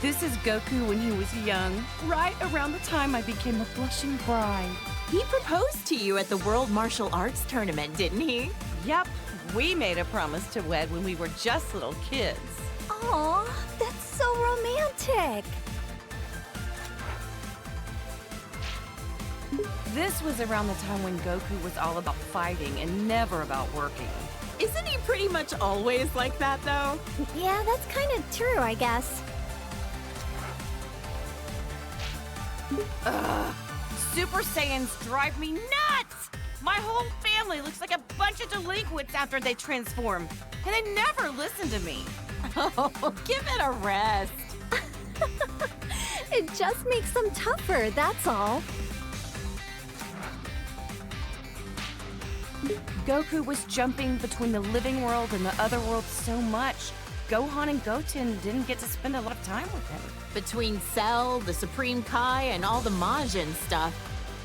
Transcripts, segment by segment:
This is Goku when he was young, right around the time I became a blushing bride. He proposed to you at the World Martial Arts Tournament, didn't he? Yep, we made a promise to wed when we were just little kids. Aw, that's so romantic. This was around the time when Goku was all about fighting and never about working. Isn't he pretty much always like that, though? Yeah, that's kind of true, I guess. Ugh, Super Saiyans drive me nuts! My whole family looks like a bunch of delinquents after they transform, and they never listen to me. Oh, give it a rest. It just makes them tougher, that's all. Goku was jumping between the living world and the other world so much, Gohan and Goten didn't get to spend a lot of time with him. Between Cell, the Supreme Kai, and all the Majin stuff,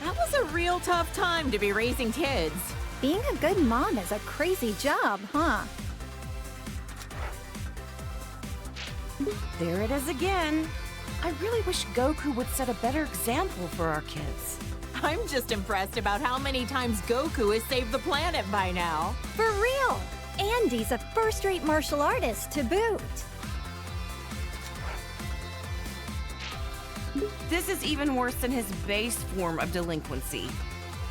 that was a real tough time to be raising kids. Being a good mom is a crazy job, huh? There it is again. I really wish Goku would set a better example for our kids. I'm just impressed about how many times Goku has saved the planet by now. For real! And he's a first-rate martial artist to boot. This is even worse than his base form of delinquency.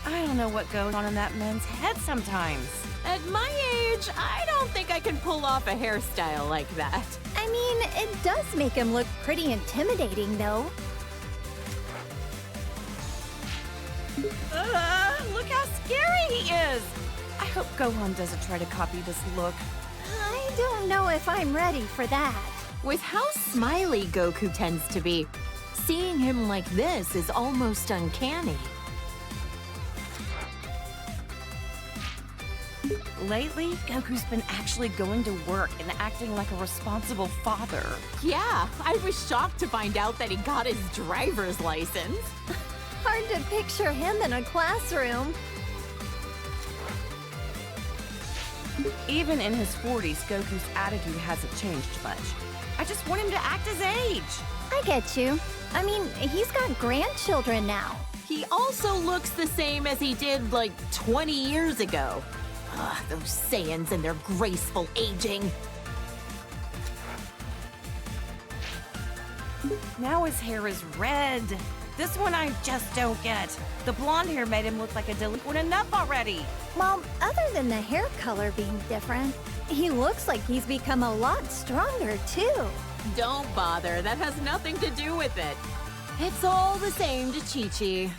I don't know what goes on in that man's head sometimes. At my age, I don't think I can pull off a hairstyle like that. I mean, it does make him look pretty intimidating, though. Look how scary he is! I hope Gohan doesn't try to copy this look. I don't know if I'm ready for that. With how smiley Goku tends to be, seeing him like this is almost uncanny. Lately, Goku's been actually going to work and acting like a responsible father. Yeah, I was shocked to find out that he got his driver's license. Hard to picture him in a classroom. Even in his 40s, Goku's attitude hasn't changed much. I just want him to act his age. I get you. I mean, he's got grandchildren now. He also looks the same as he did like 20 years ago. Ugh, those Saiyans and their graceful aging. Now his hair is red. This one I just don't get. The blonde hair made him look like a delinquent enough already. Well, other than the hair color being different, he looks like he's become a lot stronger, too. Don't bother, that has nothing to do with it. It's all the same to Chi-Chi.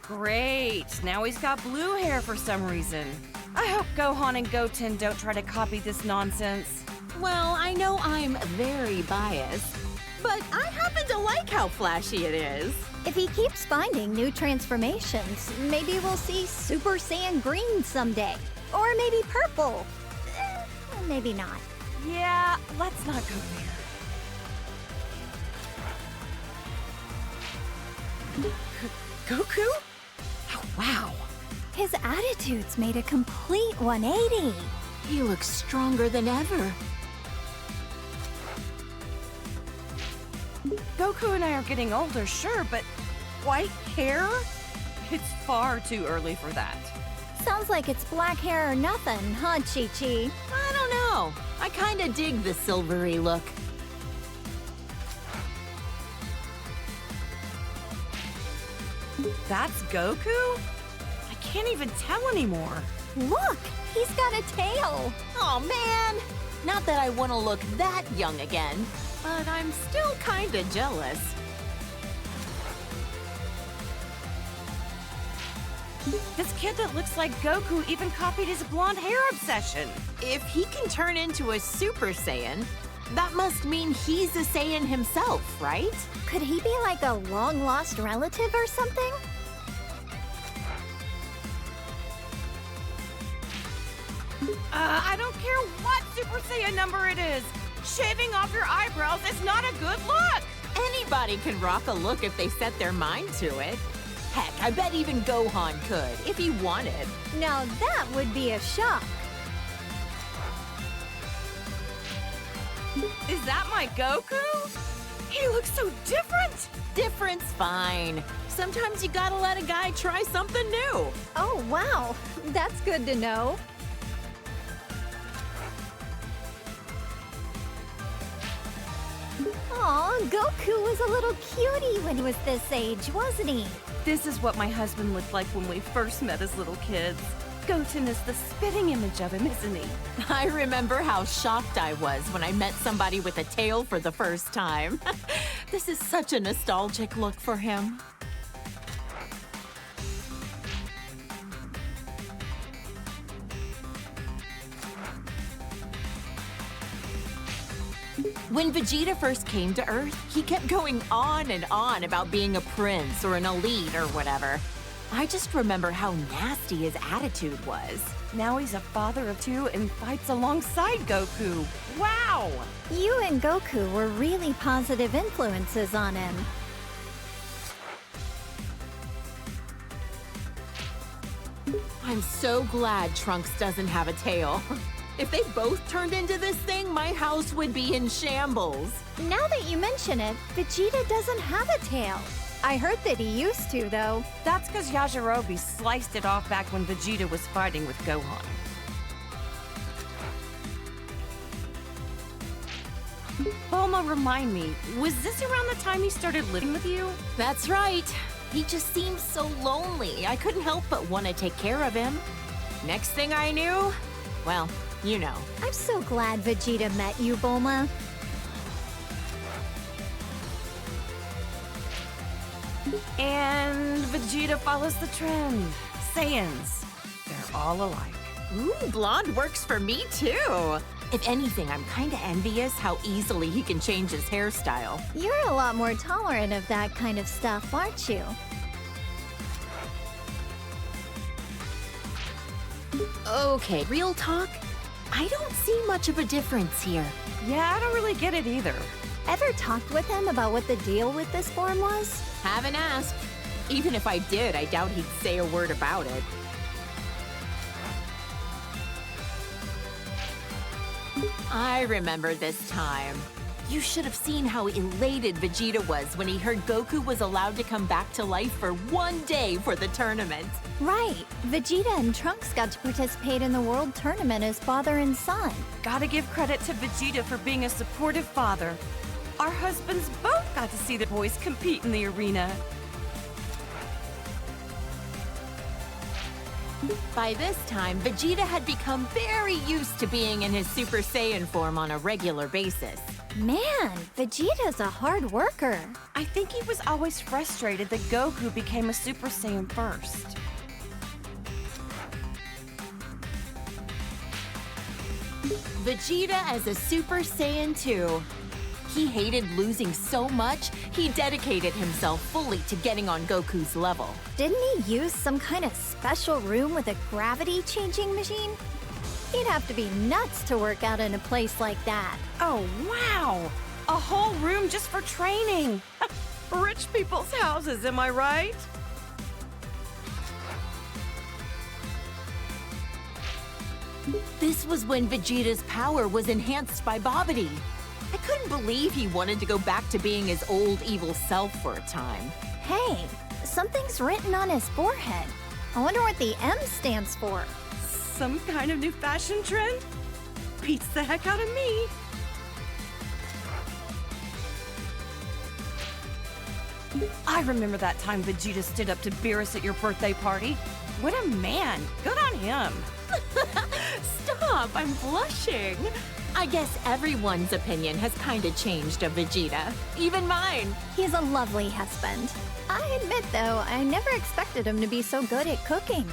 Great, now he's got blue hair for some reason. I hope Gohan and Goten don't try to copy this nonsense. Well, I know I'm very biased, but I happen to like how flashy it is. If he keeps finding new transformations, maybe we'll see Super Saiyan Green someday. Or maybe purple. Maybe not. Yeah, let's not go there. Goku? Oh, wow. His attitude's made a complete 180. He looks stronger than ever. Goku and I are getting older, sure, but white hair? It's far too early for that. Sounds like it's black hair or nothing, huh, Chi-Chi? I don't know. I kinda dig the silvery look. That's Goku? I can't even tell anymore. Look, he's got a tail. Oh man! Not that I want to look that young again, but I'm still kinda jealous. This kid that looks like Goku even copied his blonde hair obsession. If he can turn into a Super Saiyan, that must mean he's a Saiyan himself, right? Could he be like a long-lost relative or something? I don't care what Super Saiyan number it is. Shaving off your eyebrows is not a good look. Anybody can rock a look if they set their mind to it. Heck, I bet even Gohan could, if he wanted. Now that would be a shock. Is that my Goku? He looks so different! Different's fine. Sometimes you gotta let a guy try something new. Oh, wow. That's good to know. Aw, Goku was a little cutie when he was this age, wasn't he? This is what my husband looked like when we first met as little kids. Goten is the spitting image of him, isn't he? I remember how shocked I was when I met somebody with a tail for the first time. This is such a nostalgic look for him. When Vegeta first came to Earth, he kept going on and on about being a prince or an elite or whatever. I just remember how nasty his attitude was. Now he's a father of two and fights alongside Goku. Wow! You and Goku were really positive influences on him. I'm so glad Trunks doesn't have a tail. If they both turned into this thing, my house would be in shambles. Now that you mention it, Vegeta doesn't have a tail. I heard that he used to, though. That's because Yajirobe sliced it off back when Vegeta was fighting with Gohan. Bulma, remind me, was this around the time he started living with you? That's right. He just seemed so lonely. I couldn't help but want to take care of him. Next thing I knew, well, you know. I'm so glad Vegeta met you, Bulma. And Vegeta follows the trend. Saiyans, they're all alike. Ooh, blonde works for me too. If anything, I'm kinda envious how easily he can change his hairstyle. You're a lot more tolerant of that kind of stuff, aren't you? Okay, real talk? I don't see much of a difference here. Yeah, I don't really get it either. Ever talked with him about what the deal with this form was? Haven't asked. Even if I did, I doubt he'd say a word about it. I remember this time. You should have seen how elated Vegeta was when he heard Goku was allowed to come back to life for one day for the tournament. Right. Vegeta and Trunks got to participate in the World Tournament as father and son. Gotta give credit to Vegeta for being a supportive father. Our husbands both got to see the boys compete in the arena. By this time, Vegeta had become very used to being in his Super Saiyan form on a regular basis. Man, Vegeta's a hard worker. I think he was always frustrated that Goku became a Super Saiyan first. Vegeta as a Super Saiyan 2. He hated losing so much, he dedicated himself fully to getting on Goku's level. Didn't he use some kind of special room with a gravity-changing machine? He'd have to be nuts to work out in a place like that. Oh, wow! A whole room just for training! Rich people's houses, am I right? This was when Vegeta's power was enhanced by Babidi. I couldn't believe he wanted to go back to being his old evil self for a time. Hey, something's written on his forehead. I wonder what the M stands for. Some kind of new fashion trend? Beats the heck out of me. I remember that time Vegeta stood up to Beerus at your birthday party. What a man! Good on him! Stop, I'm blushing. I guess everyone's opinion has kinda changed of Vegeta. Even mine. He's a lovely husband. I admit, though, I never expected him to be so good at cooking.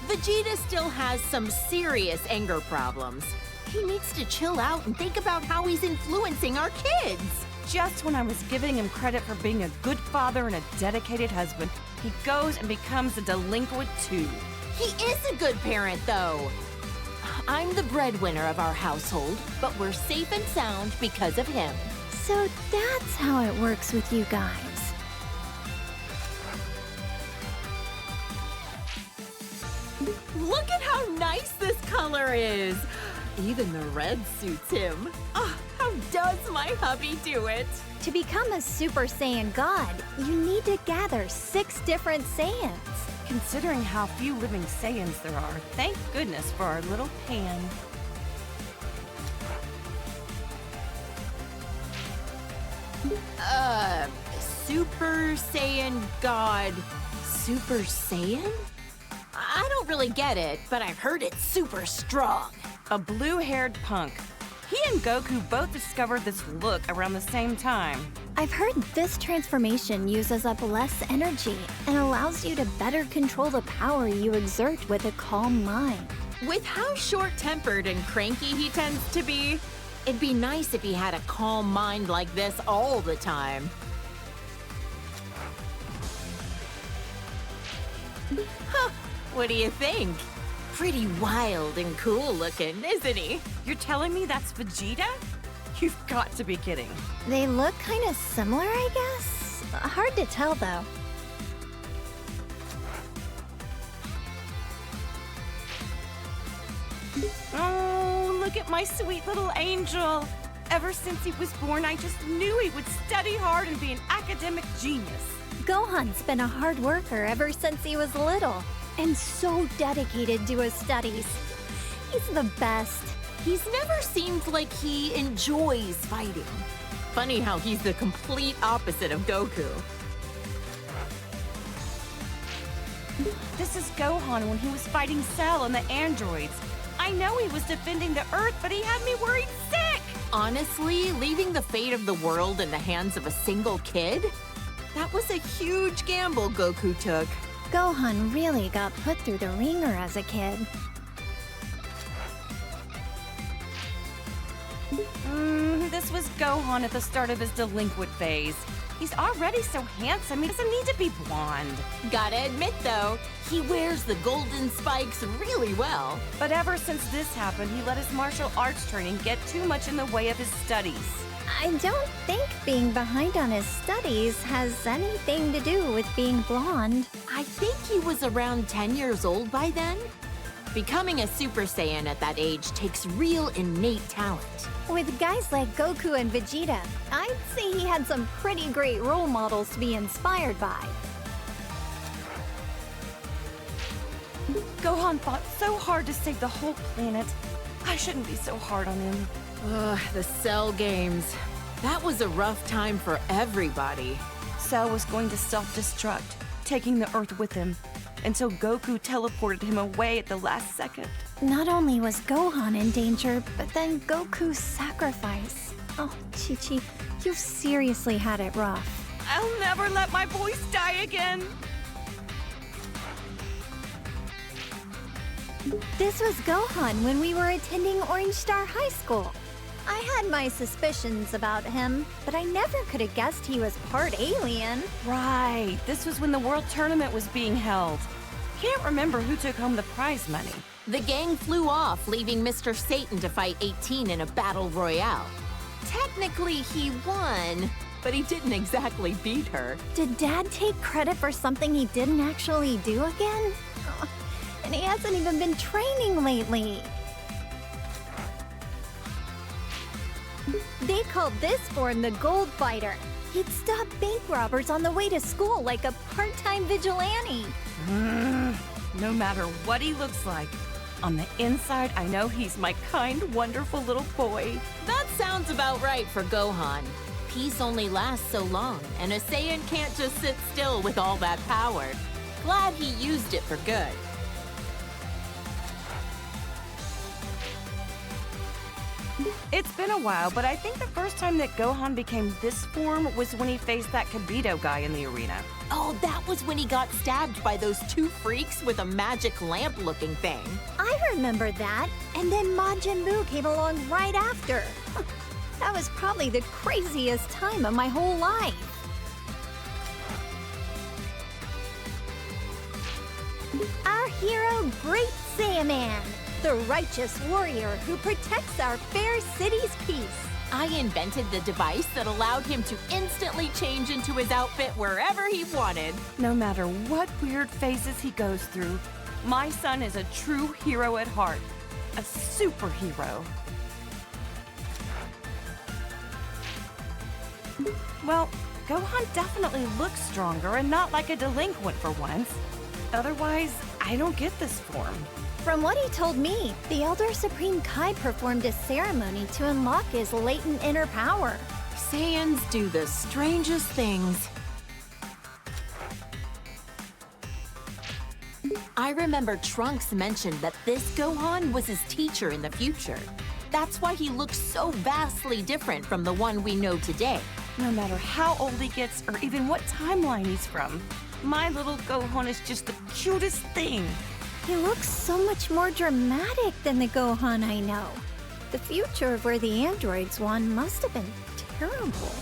Vegeta still has some serious anger problems. He needs to chill out and think about how he's influencing our kids. Just when I was giving him credit for being a good father and a dedicated husband, he goes and becomes a delinquent too. He is a good parent, though. I'm the breadwinner of our household, but we're safe and sound because of him. So that's how it works with you guys. Look at how nice this color is! Even the red suits him. Oh, how does my hubby do it? To become a Super Saiyan God, you need to gather 6 different Saiyans. Considering how few living Saiyans there are, thank goodness for our little pan. Super Saiyan God. Super Saiyan? I don't really get it, but I've heard it's super strong. A blue-haired punk. He and Goku both discovered this look around the same time. I've heard this transformation uses up less energy and allows you to better control the power you exert with a calm mind. With how short-tempered and cranky he tends to be, it'd be nice if he had a calm mind like this all the time. Huh, what do you think? Pretty wild and cool looking, isn't he? You're telling me that's Vegeta? You've got to be kidding. They look kind of similar, I guess. Hard to tell, though. Oh, look at my sweet little angel. Ever since he was born, I just knew he would study hard and be an academic genius. Gohan's been a hard worker ever since he was little, and so dedicated to his studies. He's the best. He's never seemed like he enjoys fighting. Funny how he's the complete opposite of Goku. This is Gohan when he was fighting Cell and the androids. I know he was defending the Earth, but he had me worried sick! Honestly, leaving the fate of the world in the hands of a single kid? That was a huge gamble Goku took. Gohan really got put through the ringer as a kid. This was Gohan at the start of his delinquent phase. He's already so handsome, he doesn't need to be blonde. Gotta admit though, he wears the golden spikes really well. But ever since this happened, he let his martial arts training get too much in the way of his studies. I don't think being behind on his studies has anything to do with being blonde. I think he was around 10 years old by then. Becoming a Super Saiyan at that age takes real innate talent. With guys like Goku and Vegeta, I'd say he had some pretty great role models to be inspired by. Gohan fought so hard to save the whole planet. I shouldn't be so hard on him. Ugh, the Cell games. That was a rough time for everybody. Cell was going to self-destruct, taking the Earth with him, until Goku teleported him away at the last second. Not only was Gohan in danger, but then Goku's sacrifice. Oh, Chi-Chi, you seriously had it rough. I'll never let my boys die again. This was Gohan when we were attending Orange Star High School. I had my suspicions about him, but I never could have guessed he was part alien. Right, this was when the World Tournament was being held. Can't remember who took home the prize money. The gang flew off, leaving Mr. Satan to fight 18 in a battle royale. Technically, he won, but he didn't exactly beat her. Did Dad take credit for something he didn't actually do again? Oh, and he hasn't even been training lately. They called this form the Gold Fighter. He'd stop bank robbers on the way to school like a part-time vigilante. No matter what he looks like, on the inside, I know he's my kind, wonderful little boy. That sounds about right for Gohan. Peace only lasts so long, and a Saiyan can't just sit still with all that power. Glad he used it for good. It's been a while, but I think the first time that Gohan became this form was when he faced that Kibito guy in the arena. Oh, that was when he got stabbed by those two freaks with a magic lamp-looking thing. I remember that, and then Majin Buu came along right after. That was probably the craziest time of my whole life. Our hero, Great Saiyaman, the righteous warrior who protects our fair city's peace. I invented the device that allowed him to instantly change into his outfit wherever he wanted. No matter what weird phases he goes through, My son is a true hero at heart. A superhero. Well, Gohan definitely looks stronger and not like a delinquent for once. Otherwise, I don't get this form. From what he told me, the Elder Supreme Kai performed a ceremony to unlock his latent inner power. Saiyans do the strangest things. I remember Trunks mentioned that this Gohan was his teacher in the future. That's why he looks so vastly different from the one we know today. No matter how old he gets or even what timeline he's from, my little Gohan is just the cutest thing. He looks so much more dramatic than the Gohan I know. The future of where the androids won must have been terrible.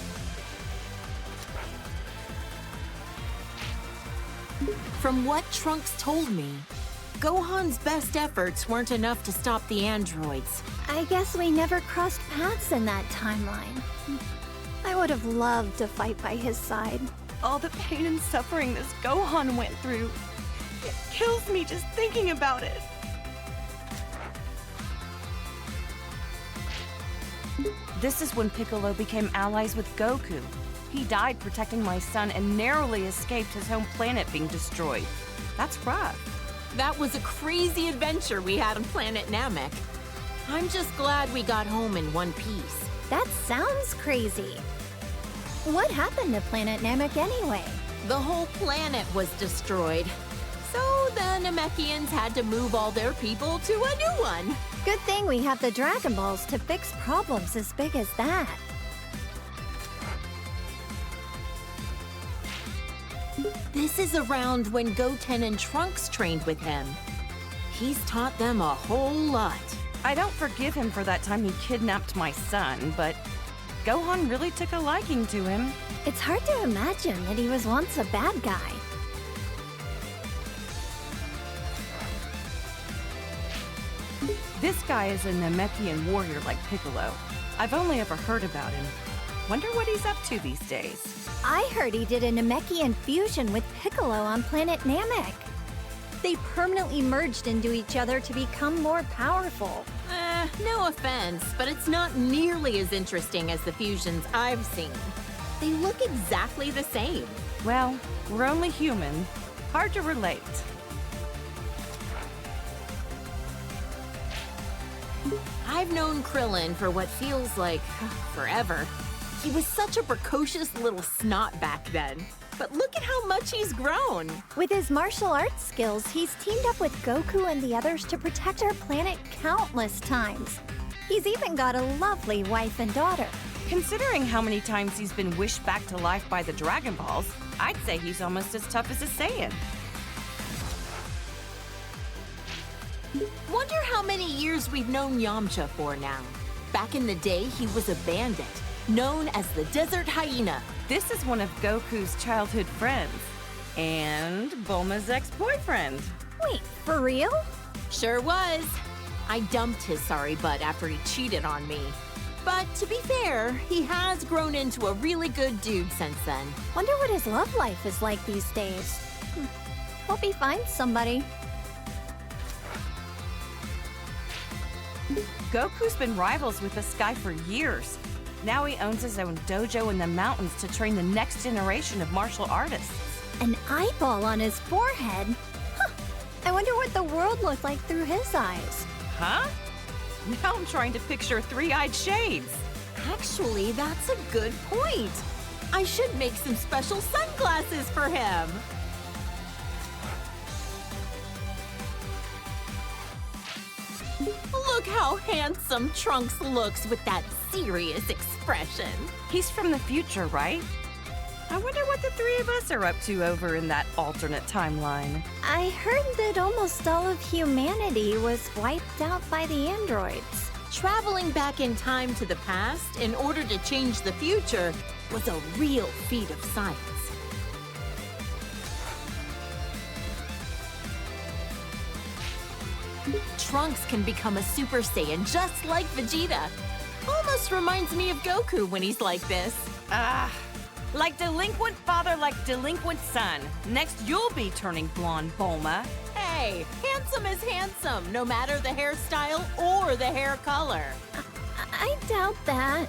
From what Trunks told me, Gohan's best efforts weren't enough to stop the androids. I guess we never crossed paths in that timeline. I would have loved to fight by his side. All the pain and suffering this Gohan went through. It kills me just thinking about it. This is when Piccolo became allies with Goku. He died protecting my son and narrowly escaped his home planet being destroyed. That's rough. That was a crazy adventure we had on planet Namek. I'm just glad we got home in one piece. That sounds crazy. What happened to planet Namek anyway? The whole planet was destroyed. So the Namekians had to move all their people to a new one. Good thing we have the Dragon Balls to fix problems as big as that. This is around when Goten and Trunks trained with him. He's taught them a whole lot. I don't forgive him for that time he kidnapped my son, but Gohan really took a liking to him. It's hard to imagine that he was once a bad guy. This guy is a Namekian warrior like Piccolo. I've only ever heard about him. Wonder what he's up to these days. I heard he did a Namekian fusion with Piccolo on planet Namek. They permanently merged into each other to become more powerful. No offense, but it's not nearly as interesting as the fusions I've seen. They look exactly the same. Well, we're only human. Hard to relate. I've known Krillin for what feels like forever. He was such a precocious little snot back then. But look at how much he's grown. With his martial arts skills, he's teamed up with Goku and the others to protect our planet countless times. He's even got a lovely wife and daughter. Considering how many times he's been wished back to life by the Dragon Balls, I'd say he's almost as tough as a Saiyan. Wonder how many years we've known Yamcha for now. Back in the day, he was a bandit, known as the Desert Hyena. This is one of Goku's childhood friends. And Bulma's ex-boyfriend. Wait, for real? Sure was. I dumped his sorry butt after he cheated on me. But to be fair, he has grown into a really good dude since then. Wonder what his love life is like these days. Hope he finds somebody. Goku's been rivals with this guy for years. Now he owns his own dojo in the mountains to train the next generation of martial artists. An eyeball on his forehead? Huh. I wonder what the world looked like through his eyes. Huh? Now I'm trying to picture three-eyed shades. Actually, that's a good point. I should make some special sunglasses for him. Look how handsome Trunks looks with that serious expression. He's from the future, right? I wonder what the three of us are up to over in that alternate timeline. I heard that almost all of humanity was wiped out by the androids. Traveling back in time to the past in order to change the future was a real feat of science. Trunks can become a Super Saiyan just like Vegeta. Almost reminds me of Goku when he's like this. Like delinquent father, like delinquent son. Next, you'll be turning blonde, Bulma. way! Handsome is handsome, no matter the hairstyle or the hair color. I doubt that.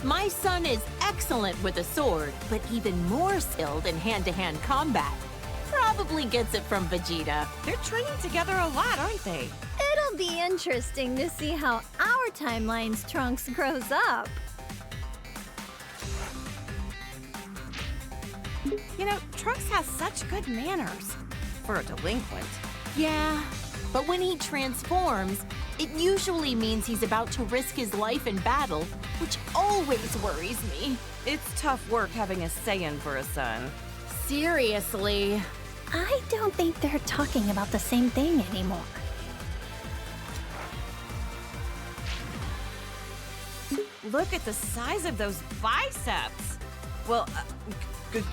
My son is excellent with a sword, but even more skilled in hand-to-hand combat. Probably gets it from Vegeta. They're training together a lot, aren't they? It'll be interesting to see how our timeline's Trunks grows up. You know, Trunks has such good manners for a delinquent. Yeah, but when he transforms, it usually means he's about to risk his life in battle, which always worries me. It's tough work having a Saiyan for a son. Seriously. I don't think they're talking about the same thing anymore. Look at the size of those biceps. Well,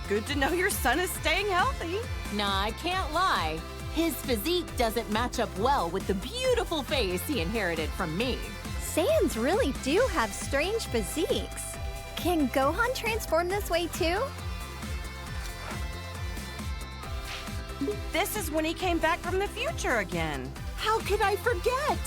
good to know your son is staying healthy. Nah, I can't lie. His physique doesn't match up well with the beautiful face he inherited from me. Saiyans really do have strange physiques. Can Gohan transform this way too? This is when he came back from the future again. How could I forget?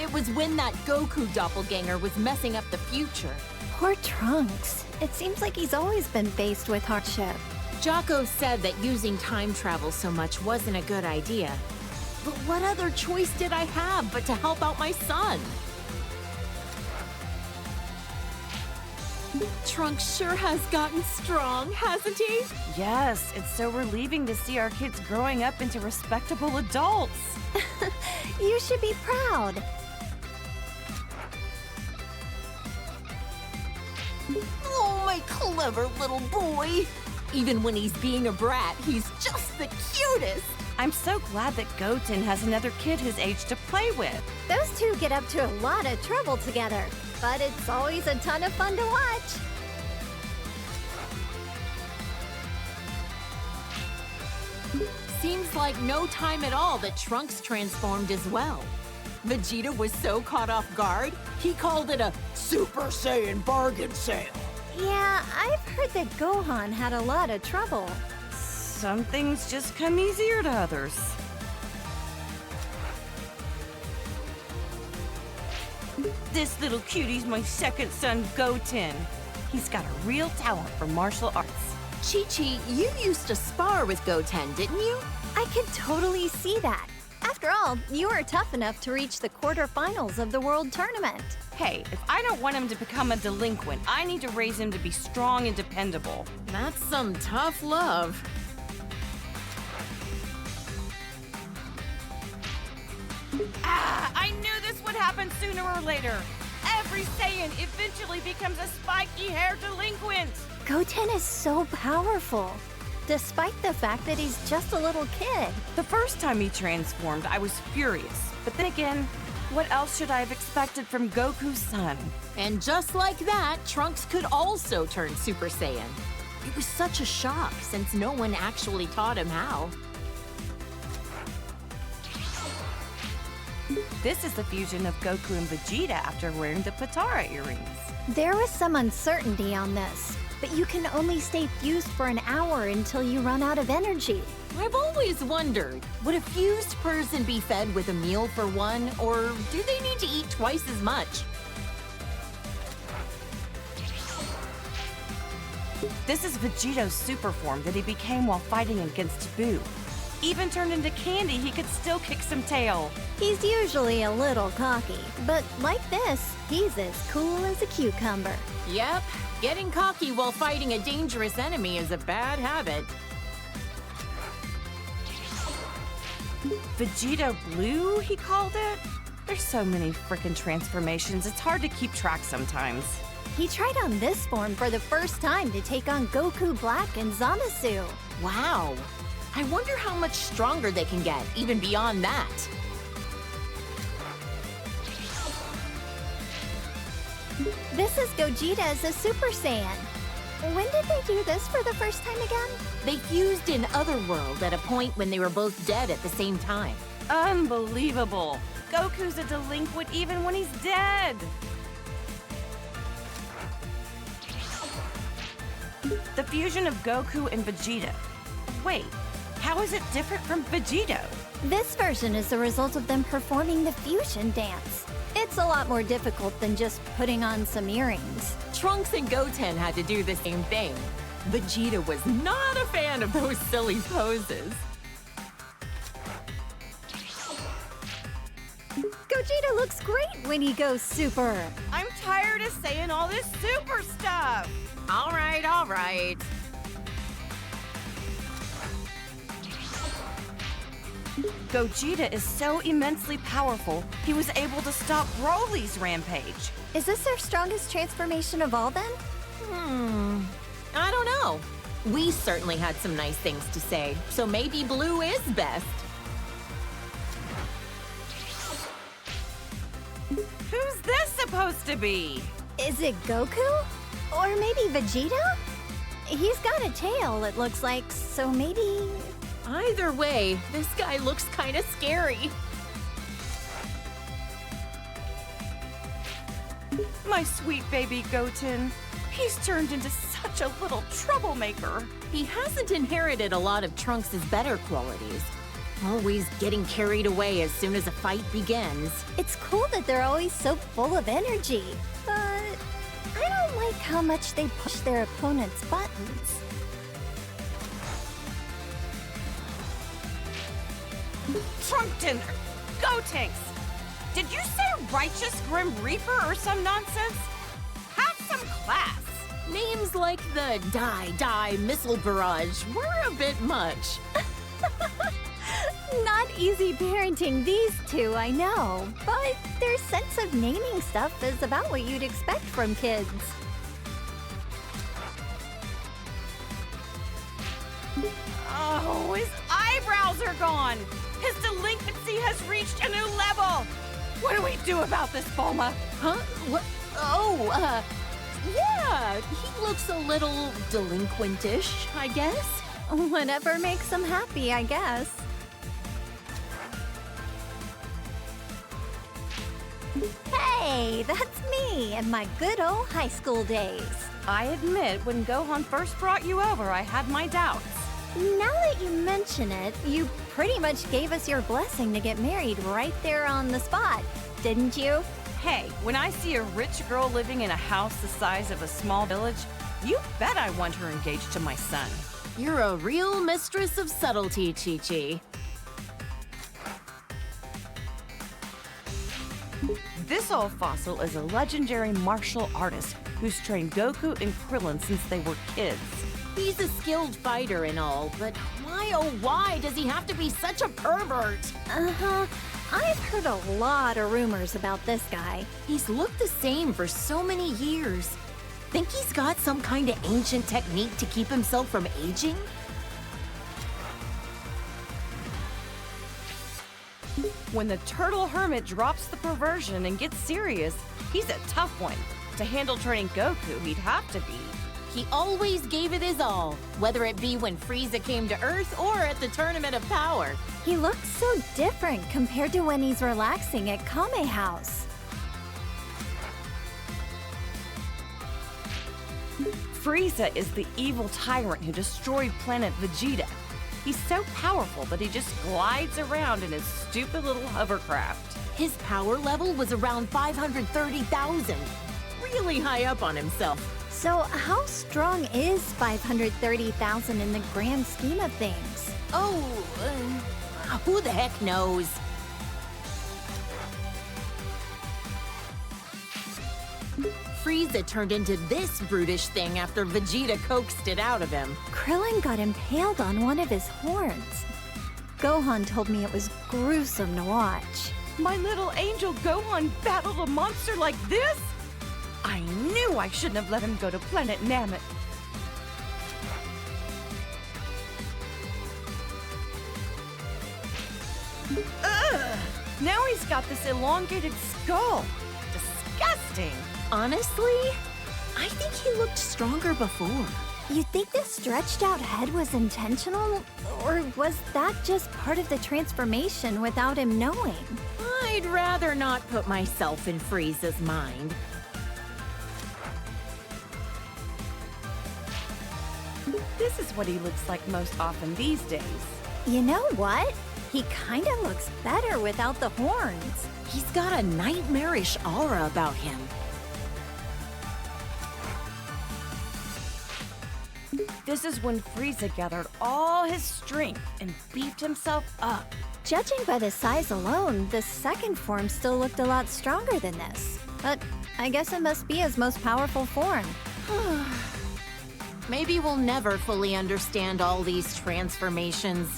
It was when that Goku doppelganger was messing up the future. Poor Trunks. It seems like he's always been faced with hardship. Jocko said that using time travel so much wasn't a good idea. But what other choice did I have but to help out my son? Trunks sure has gotten strong, hasn't he? Yes, it's so relieving to see our kids growing up into respectable adults. You should be proud. Oh, my clever little boy. Even when he's being a brat, he's just the cutest. I'm so glad that Goten has another kid his age to play with. Those two get up to a lot of trouble together, but it's always a ton of fun to watch. Seems like no time at all that Trunks transformed as well. Vegeta was so caught off guard, he called it a Super Saiyan bargain sale. Yeah, I've heard that Gohan had a lot of trouble. Some things just come easier to others. This little cutie's my second son, Goten. He's got a real talent for martial arts. Chi-Chi, you used to spar with Goten, didn't you? I could totally see that. After all, you were tough enough to reach the quarterfinals of the World Tournament. Hey, if I don't want him to become a delinquent, I need to raise him to be strong and dependable. That's some tough love. I knew this would happen sooner or later. Every Saiyan eventually becomes a spiky-haired delinquent. Goten is so powerful, despite the fact that he's just a little kid. The first time he transformed, I was furious. But then again, what else should I have expected from Goku's son? And just like that, Trunks could also turn Super Saiyan. It was such a shock since no one actually taught him how. This is the fusion of Goku and Vegeta after wearing the Potara earrings. There was some uncertainty on this, but you can only stay fused for an hour until you run out of energy. I've always wondered, would a fused person be fed with a meal for one, or do they need to eat twice as much? This is Vegeto's super form that he became while fighting against Boo. Even turned into candy, he could still kick some tail. He's usually a little cocky, but like this, he's as cool as a cucumber. Yep, getting cocky while fighting a dangerous enemy is a bad habit. Vegeta Blue, he called it? There's so many frickin' transformations, it's hard to keep track sometimes. He tried on this form for the first time to take on Goku Black and Zamasu. Wow. I wonder how much stronger they can get, even beyond that. This is Gogeta as a Super Saiyan. When did they do this for the first time again? They fused in Otherworld at a point when they were both dead at the same time. Unbelievable! Goku's a delinquent even when he's dead! The fusion of Goku and Vegeta. Wait, how is it different from Vegito? This version is the result of them performing the fusion dance. It's a lot more difficult than just putting on some earrings. Trunks and Goten had to do the same thing. Vegeta was not a fan of those silly poses. Gogeta looks great when he goes super. I'm tired of saying all this super stuff. All right, all right. Gogeta is so immensely powerful, he was able to stop Broly's rampage. Is this their strongest transformation of all then? I don't know. We certainly had some nice things to say, so maybe blue is best. Who's this supposed to be? Is it Goku? Or maybe Vegeta? He's got a tail, it looks like, so maybe... Either way, this guy looks kind of scary. My sweet baby Goten. He's turned into such a little troublemaker. He hasn't inherited a lot of Trunks' better qualities. Always getting carried away as soon as a fight begins. It's cool that they're always so full of energy, but I don't like how much they push their opponent's buttons. Trunkton! Gotenks! Did you say Righteous Grim Reaper or some nonsense? Have some class! Names like the Die Missile Barrage were a bit much. Not easy parenting these two, I know, but their sense of naming stuff is about what you'd expect from kids. Oh, his eyebrows are gone! His delinquency has reached a new level! What do we do about this, Bulma? Huh? What? Oh, yeah, he looks a little delinquentish, I guess. Whatever makes them happy, I guess. Hey, that's me in my good old high school days. I admit, when Gohan first brought you over, I had my doubts. Now that you mention it, you pretty much gave us your blessing to get married right there on the spot, didn't you? Hey, when I see a rich girl living in a house the size of a small village, you bet I want her engaged to my son. You're a real mistress of subtlety, Chi-Chi. This old fossil is a legendary martial artist who's trained Goku and Krillin since they were kids. He's a skilled fighter and all, but why oh why does he have to be such a pervert? I've heard a lot of rumors about this guy. He's looked the same for so many years. Think he's got some kind of ancient technique to keep himself from aging? When the turtle hermit drops the perversion and gets serious, he's a tough one. To handle training Goku, he'd have to be. He always gave it his all, whether it be when Frieza came to Earth or at the Tournament of Power. He looks so different compared to when he's relaxing at Kame House. Frieza is the evil tyrant who destroyed planet Vegeta. He's so powerful that he just glides around in his stupid little hovercraft. His power level was around 530,000. Really high up on himself. So how strong is 530,000 in the grand scheme of things? Oh, who the heck knows? Frieza turned into this brutish thing after Vegeta coaxed it out of him. Krillin got impaled on one of his horns. Gohan told me it was gruesome to watch. My little angel Gohan battled a monster like this? I knew I shouldn't have let him go to planet Namek. Ugh! Now he's got this elongated skull. Disgusting. Honestly, I think he looked stronger before. You think this stretched out head was intentional? Or was that just part of the transformation without him knowing? I'd rather not put myself in Frieza's mind. This is what he looks like most often these days. You know what? He kinda looks better without the horns. He's got a nightmarish aura about him. This is when Frieza gathered all his strength and beefed himself up. Judging by the size alone, the second form still looked a lot stronger than this. But I guess it must be his most powerful form. Maybe we'll never fully understand all these transformations.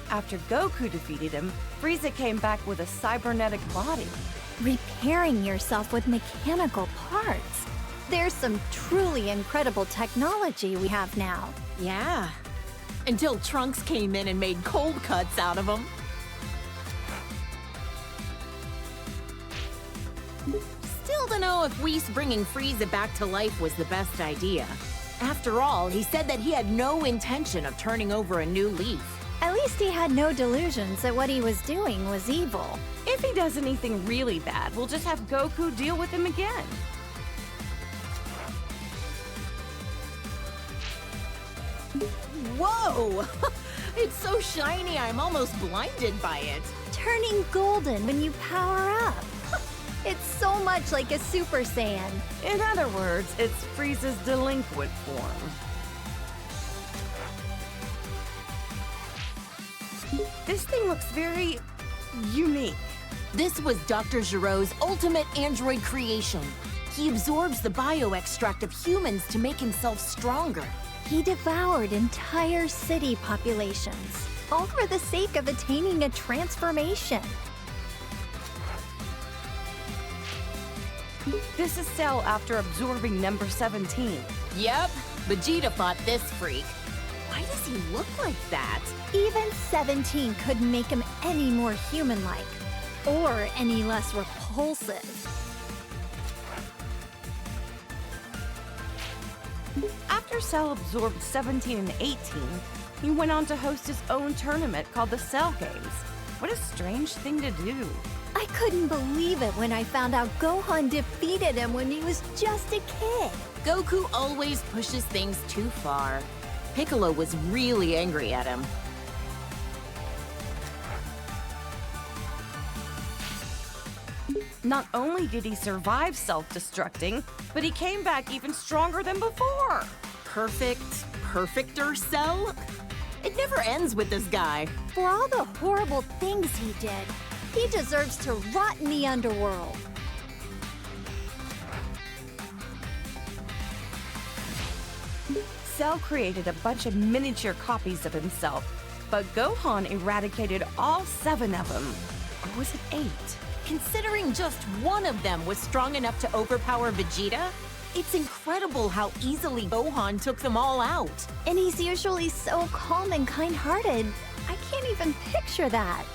After Goku defeated him, Frieza came back with a cybernetic body. Repairing yourself with mechanical parts. There's some truly incredible technology we have now. Yeah. Until Trunks came in and made cold cuts out of him. Still don't know if Whis bringing Frieza back to life was the best idea. After all, he said that he had no intention of turning over a new leaf. At least he had no delusions that what he was doing was evil. If he does anything really bad, we'll just have Goku deal with him again. Whoa! It's so shiny, I'm almost blinded by it. Turning golden when you power up. It's so much like a Super Saiyan. In other words, it's Frieza's delinquent form. This thing looks very unique. This was Dr. Gero's ultimate android creation. He absorbs the bioextract of humans to make himself stronger. He devoured entire city populations, all for the sake of attaining a transformation. This is Cell after absorbing number 17. Yep, Vegeta fought this freak. Why does he look like that? Even 17 couldn't make him any more human-like, or any less repulsive. After Cell absorbed 17 and 18, he went on to host his own tournament called the Cell Games. What a strange thing to do. I couldn't believe it when I found out Gohan defeated him when he was just a kid. Goku always pushes things too far. Piccolo was really angry at him. Not only did he survive self-destructing, but he came back even stronger than before. Perfecter Cell? It never ends with this guy. For all the horrible things he did, he deserves to rot in the underworld. Cell created a bunch of miniature copies of himself, but Gohan eradicated all 7 of them. Or was it 8? Considering just one of them was strong enough to overpower Vegeta, it's incredible how easily Gohan took them all out. And he's usually so calm and kind-hearted. I can't even picture that.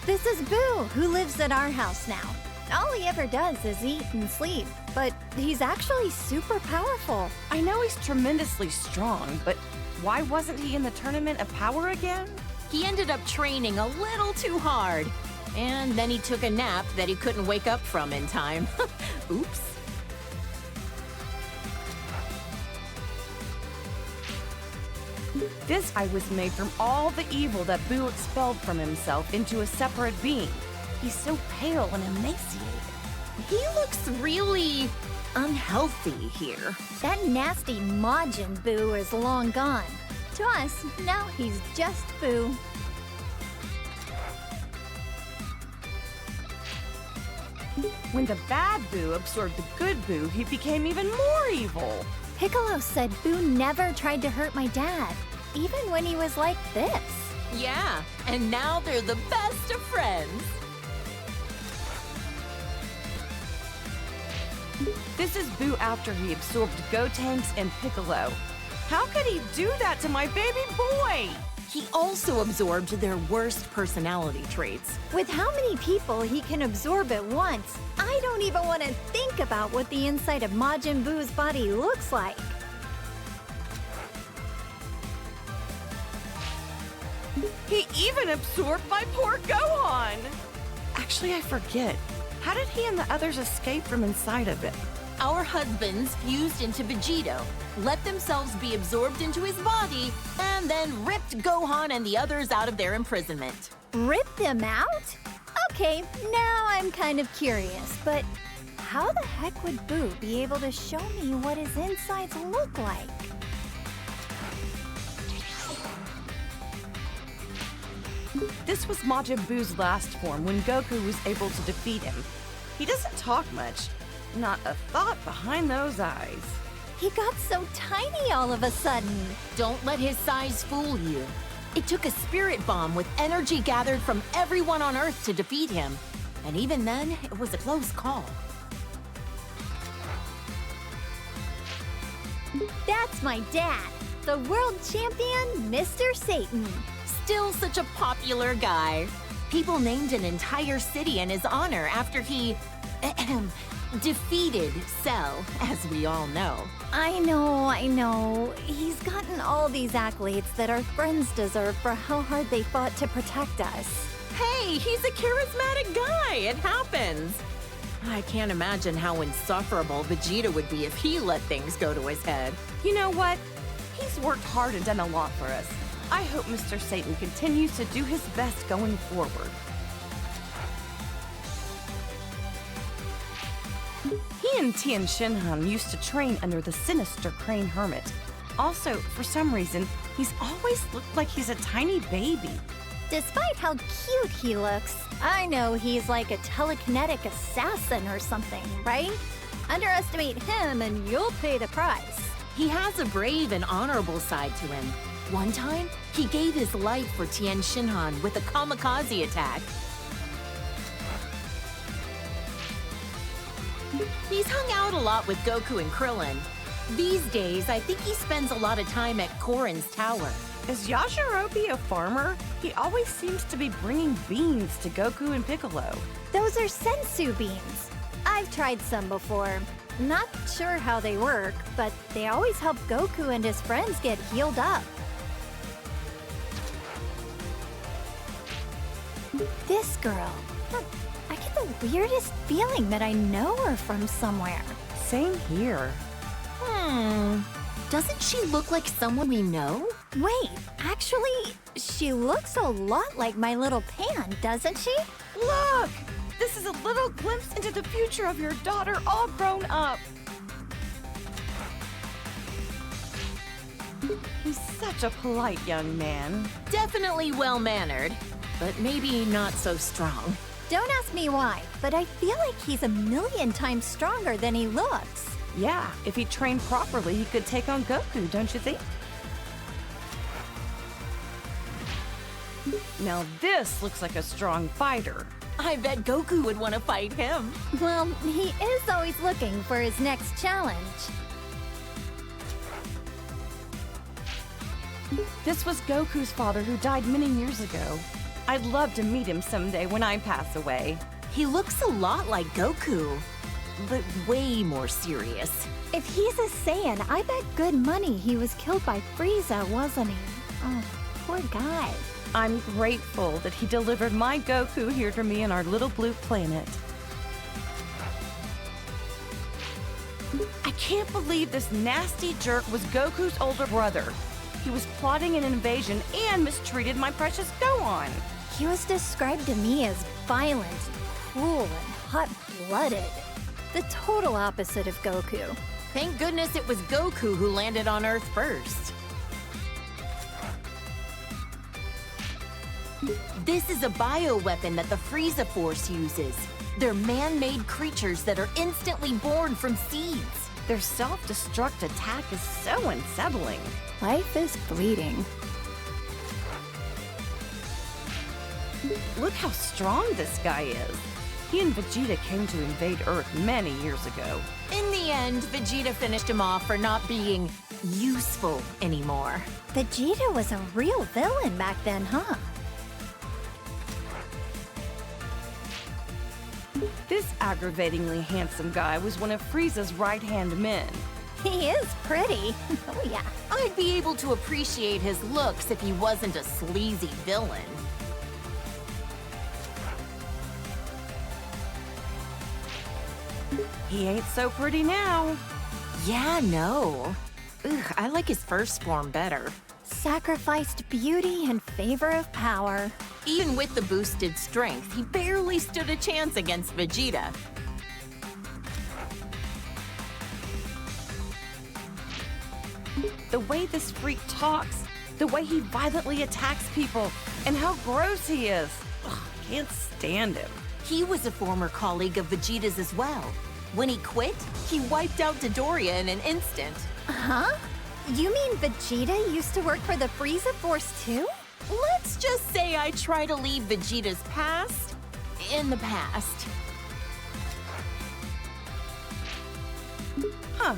This is Boo, who lives at our house now. All he ever does is eat and sleep, but he's actually super powerful. I know he's tremendously strong, but why wasn't he in the Tournament of Power again? He ended up training a little too hard. And then he took a nap that he couldn't wake up from in time. Oops. This eye was made from all the evil that Boo expelled from himself into a separate being. He's so pale and emaciated. He looks really unhealthy here. That nasty Majin Boo is long gone. To us, now he's just Boo. When the bad Boo absorbed the good Boo, he became even more evil. Piccolo said Boo never tried to hurt my dad, even when he was like this. Yeah, and now they're the best of friends. This is Boo after he absorbed GOTENKS and Piccolo. How could he do that to my baby boy? He also absorbed their worst personality traits. With how many people he can absorb at once, I don't even want to think about what the inside of Majin Boo's body looks like. He even absorbed my poor Gohan. Actually, I forget. How did he and the others escape from inside of it? Our husbands fused into Vegeta, let themselves be absorbed into his body, and then ripped Gohan and the others out of their imprisonment. Rip them out? Okay, now I'm kind of curious, but how the heck would Boo be able to show me what his insides look like? This was Majin Buu's last form when Goku was able to defeat him. He doesn't talk much. Not a thought behind those eyes. He got so tiny all of a sudden. Don't let his size fool you. It took a spirit bomb with energy gathered from everyone on Earth to defeat him. And even then, it was a close call. That's my dad, the world champion, Mr. Satan. Still such a popular guy. People named an entire city in his honor after he defeated Cell, as we all know. I know. He's gotten all these accolades that our friends deserve for how hard they fought to protect us. Hey, he's a charismatic guy. It happens. I can't imagine how insufferable Vegeta would be if he let things go to his head. You know what? He's worked hard and done a lot for us. I hope Mr. Satan continues to do his best going forward. He and TIEN Shinhan used to train under the sinister Crane Hermit. Also, for some reason, he's always looked like he's a tiny baby. Despite how cute he looks, I know he's like a telekinetic assassin or something, right? Underestimate him and you'll pay the price. He has a brave and honorable side to him. One time, he gave his life for Tien Shinhan with a kamikaze attack. He's hung out a lot with Goku and Krillin. These days, I think he spends a lot of time at Korin's tower. Is YAJORIBE a farmer? He always seems to be bringing beans to Goku and Piccolo. Those are sensu beans. I've tried some before. Not sure how they work, but they always help Goku and his friends get healed up. This girl, I get the weirdest feeling that I know her from somewhere. Same here. Doesn't she look like someone we know? Wait, actually, she looks a lot like my little Pan, doesn't she? Look! This is a little glimpse into the future of your daughter all grown up. He's such a polite young man. Definitely well-mannered, but maybe not so strong. Don't ask me why, but I feel like he's a million times stronger than he looks. Yeah, if he trained properly, he could take on Goku, don't you think? Now this looks like a strong fighter. I bet Goku would want to fight him. Well, he is always looking for his next challenge. This was Goku's father who died many years ago. I'd love to meet him someday when I pass away. He looks a lot like Goku, but way more serious. If he's a Saiyan, I bet good money he was killed by Frieza, wasn't he? Oh, poor guy. I'm grateful that he delivered my Goku here to me on our little blue planet. I can't believe this nasty jerk was Goku's older brother. He was plotting an invasion and mistreated my precious Gohan. He was described to me as violent, cruel, and hot-blooded. The total opposite of Goku. Thank goodness it was Goku who landed on Earth first. This is a bioweapon that the Frieza Force uses. They're man-made creatures that are instantly born from seeds. Their self-destruct attack is so unsettling. Life is fleeting. Look how strong this guy is. He and Vegeta came to invade Earth many years ago. In the end, Vegeta finished him off for not being useful anymore. Vegeta was a real villain back then, huh? This aggravatingly handsome guy was one of Frieza's right-hand men. He is pretty. Oh, yeah. I'd be able to appreciate his looks if he wasn't a sleazy villain. He ain't so pretty now. Yeah, no. Ugh, I like his first form better. Sacrificed beauty in favor of power. Even with the boosted strength, he barely stood a chance against Vegeta. The way this freak talks, the way he violently attacks people, and how gross he is. Ugh, can't stand him. He was a former colleague of Vegeta's as well. When he quit, he wiped out Dodoria in an instant. Huh? You mean Vegeta used to work for the Frieza Force too? Let's just say I try to leave Vegeta's past in the past. Huh.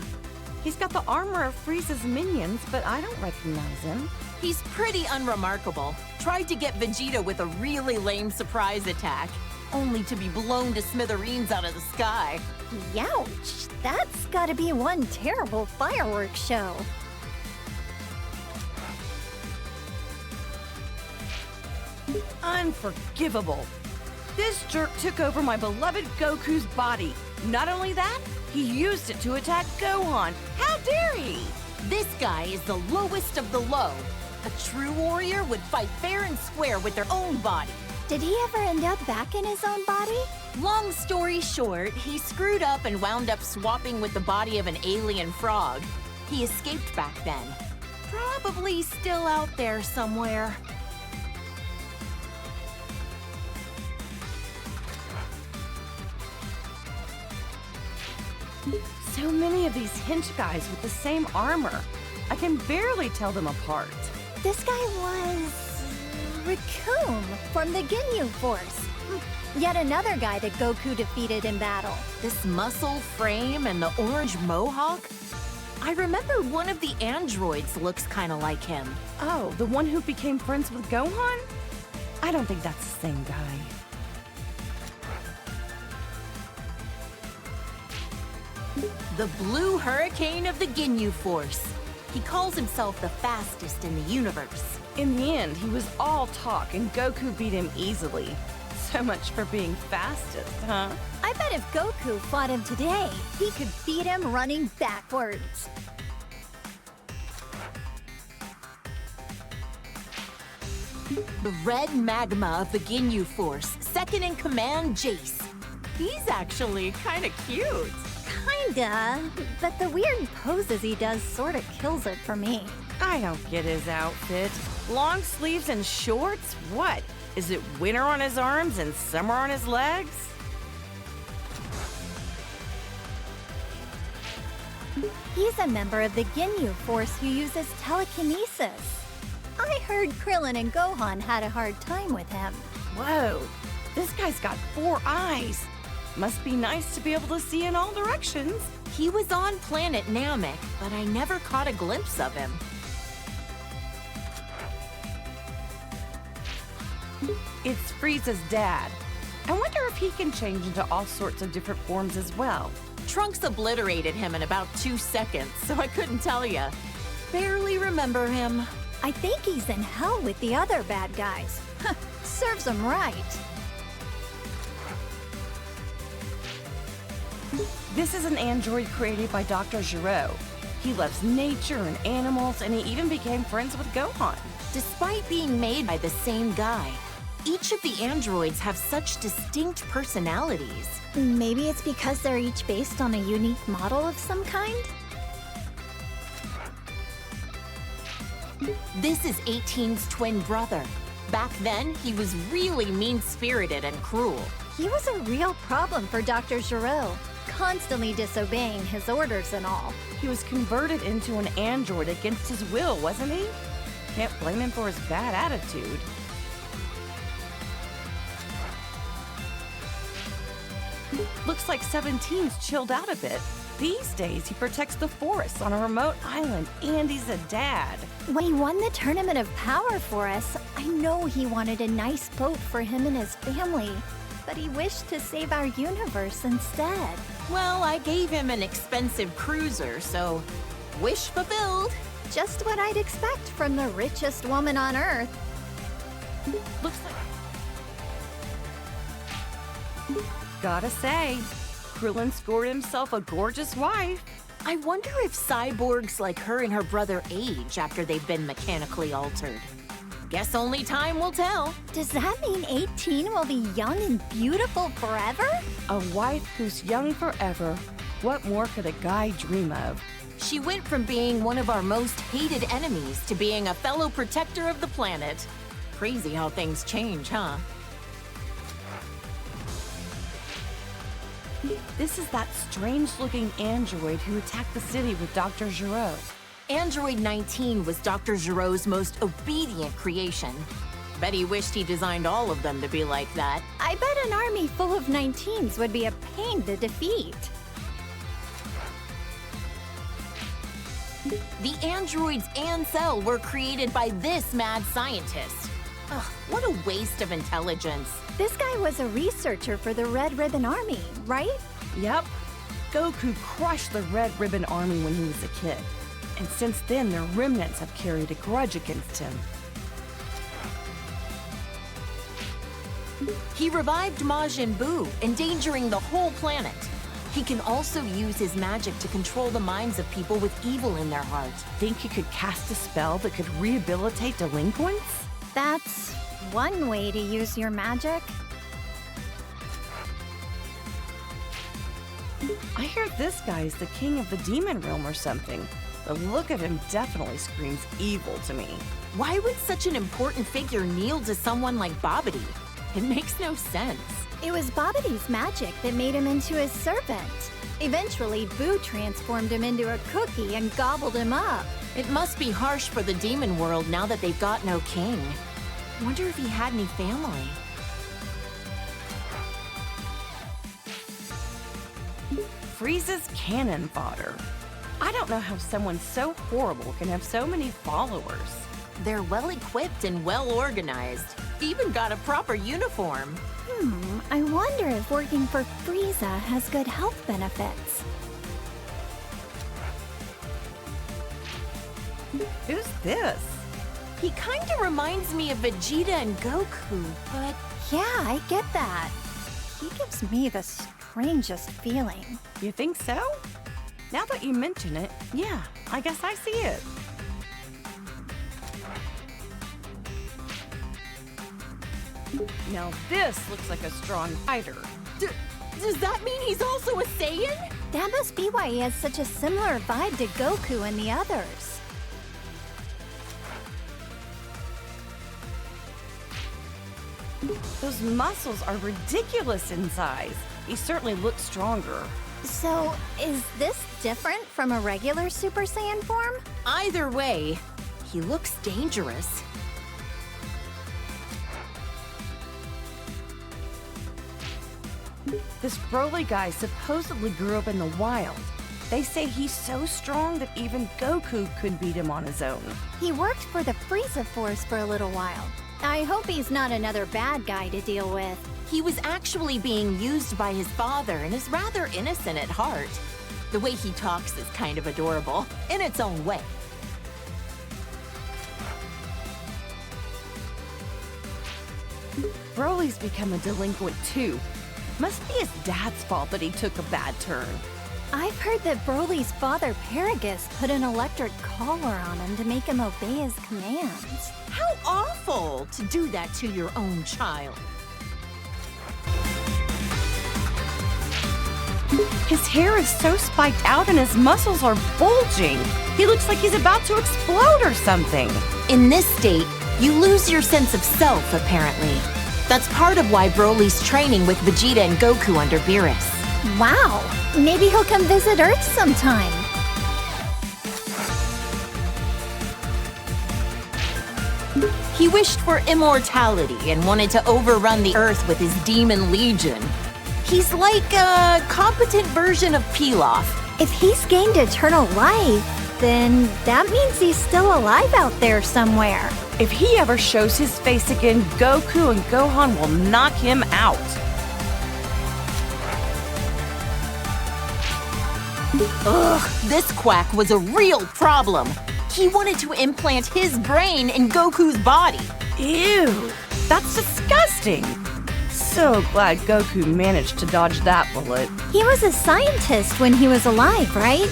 He's got the armor of Frieza's minions, but I don't recognize him. He's pretty unremarkable. Tried to get Vegeta with a really lame surprise attack, only to be blown to smithereens out of the sky. Youch! That's gotta be one terrible fireworks show. Unforgivable. This jerk took over my beloved Goku's body. Not only that, he used it to attack Gohan. How dare he? This guy is the lowest of the low. A true warrior would fight fair and square with their own body. Did he ever end up back in his own body? Long story short, he screwed up and wound up swapping with the body of an alien frog. He escaped back then. Probably still out there somewhere. So many of these hench guys with the same armor. I can barely tell them apart. This guy was... Raccoon from the Ginyu Force. Yet another guy that Goku defeated in battle. This muscle frame and the orange mohawk? I remember one of the androids looks kind of like him. Oh, the one who became friends with Gohan? I don't think that's the same guy. The Blue Hurricane of the Ginyu Force. He calls himself the fastest in the universe. In the end, he was all talk and Goku beat him easily. So much for being fastest, huh? I bet if Goku fought him today, he could beat him running backwards. The Red Magma of the Ginyu Force, second in command, Jace. He's actually kind of cute. Kinda, but the weird poses he does sorta kills it for me. I don't get his outfit. Long sleeves and shorts? What? Is it winter on his arms and summer on his legs? He's a member of the Ginyu Force who uses telekinesis. I heard Krillin and Gohan had a hard time with him. Whoa, this guy's got 4 eyes. Must be nice to be able to see in all directions. He was on planet Namek, but I never caught a glimpse of him. It's Frieza's dad. I wonder if he can change into all sorts of different forms as well. Trunks obliterated him in about 2 seconds, so I couldn't tell ya. Barely remember him. I think he's in hell with the other bad guys. Serves him right. This is an android created by Dr. GERO. He loves nature and animals, and he even became friends with Gohan. Despite being made by the same guy, each of the androids have such distinct personalities. Maybe it's because they're each based on a unique model of some kind? This is 18's twin brother. Back then, he was really mean-spirited and cruel. He was a real problem for Dr. GERO, constantly disobeying his orders and all. He was converted into an android against his will, wasn't he? Can't blame him for his bad attitude. Looks like 17's chilled out a bit. These days, he protects the forests on a remote island, and he's a dad. When he won the Tournament of Power for us, I know he wanted a nice boat for him and his family, but he wished to save our universe instead. Well, I gave him an expensive cruiser, so wish fulfilled. Just what I'd expect from the richest woman on Earth. Looks like... Gotta say, Krillin scored himself a gorgeous wife. I wonder if cyborgs like her and her brother age after they've been mechanically altered. Guess only time will tell. Does that mean 18 will be young and beautiful forever? A wife who's young forever. What more could a guy dream of? She went from being one of our most hated enemies to being a fellow protector of the planet. Crazy how things change, huh? This is that strange-looking android who attacked the city with Dr. Gero. Android 19 was Dr. Gero's most obedient creation. Bet he wished he designed all of them to be like that. I bet an army full of 19s would be a pain to defeat. The androids and Cell were created by this mad scientist. Ugh, what a waste of intelligence. This guy was a researcher for the Red Ribbon Army, right? Yep. Goku crushed the Red Ribbon Army when he was a kid. And since then, their remnants have carried a grudge against him. He revived Majin Buu, endangering the whole planet. He can also use his magic to control the minds of people with evil in their heart. Think he could cast a spell that could rehabilitate delinquents? That's one way to use your magic. I hear this guy is the king of the demon realm or something. The look of him definitely screams evil to me. Why would such an important figure kneel to someone like Babidi? It makes no sense. It was Babidi's magic that made him into his servant. Eventually, Boo transformed him into a cookie and gobbled him up. It must be harsh for the demon world now that they've got no king. Wonder if he had any family. Frieza's cannon fodder. I don't know how someone so horrible can have so many followers. They're well equipped and well organized. Even got a proper uniform. I wonder if working for Frieza has good health benefits. Who's this? He kinda reminds me of Vegeta and Goku, but Yeah, I get that. He gives me the strangest feeling. You think so? Now that you mention it, yeah, I guess I see it. Now this looks like a strong fighter. does that mean he's also a Saiyan? That must be why he has such a similar vibe to Goku and the others. Those muscles are ridiculous in size. He certainly looks stronger. So, is this different from a regular Super Saiyan form? Either way, he looks dangerous. This Broly guy supposedly grew up in the wild. They say he's so strong that even Goku could beat him on his own. He worked for the Frieza Force for a little while. I hope he's not another bad guy to deal with. He was actually being used by his father and is rather innocent at heart. The way he talks is kind of adorable, in its own way. Broly's become a delinquent too. Must be his dad's fault that he took a bad turn. I've heard that Broly's father, Paragus, put an electric collar on him to make him obey his commands. How awful to do that to your own child. His hair is so spiked out and his muscles are bulging. He looks like he's about to explode or something. In this state, you lose your sense of self, apparently. That's part of why Broly's training with Vegeta and Goku under Beerus. Wow! Maybe he'll come visit Earth sometime. He wished for immortality and wanted to overrun the Earth with his demon legion. He's like a competent version of Pilaf. If he's gained eternal life, then that means he's still alive out there somewhere. If he ever shows his face again, Goku and Gohan will knock him out. Ugh, this quack was a real problem. He wanted to implant his brain in Goku's body. Ew, that's disgusting. so glad Goku managed to dodge that bullet. He was a scientist when he was alive, right?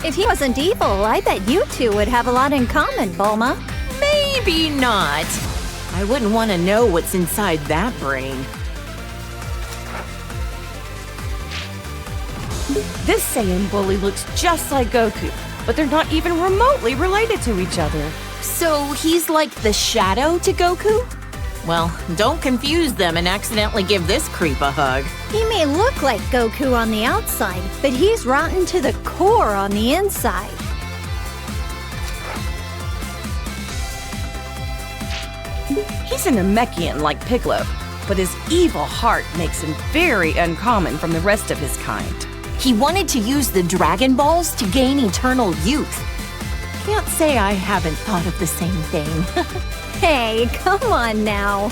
If he wasn't evil, I bet you two would have a lot in common, Bulma. Maybe not. I wouldn't want to know what's inside that brain. This Saiyan bully looks just like Goku, but they're not even remotely related to each other. So he's like the shadow to Goku? Well, don't confuse them and accidentally give this creep a hug. He may look like Goku on the outside, but he's rotten to the core on the inside. He's a Namekian like Piccolo, but his evil heart makes him very uncommon from the rest of his kind. He wanted to use the Dragon Balls to gain eternal youth. Can't say I haven't thought of the same thing. Hey, come on now.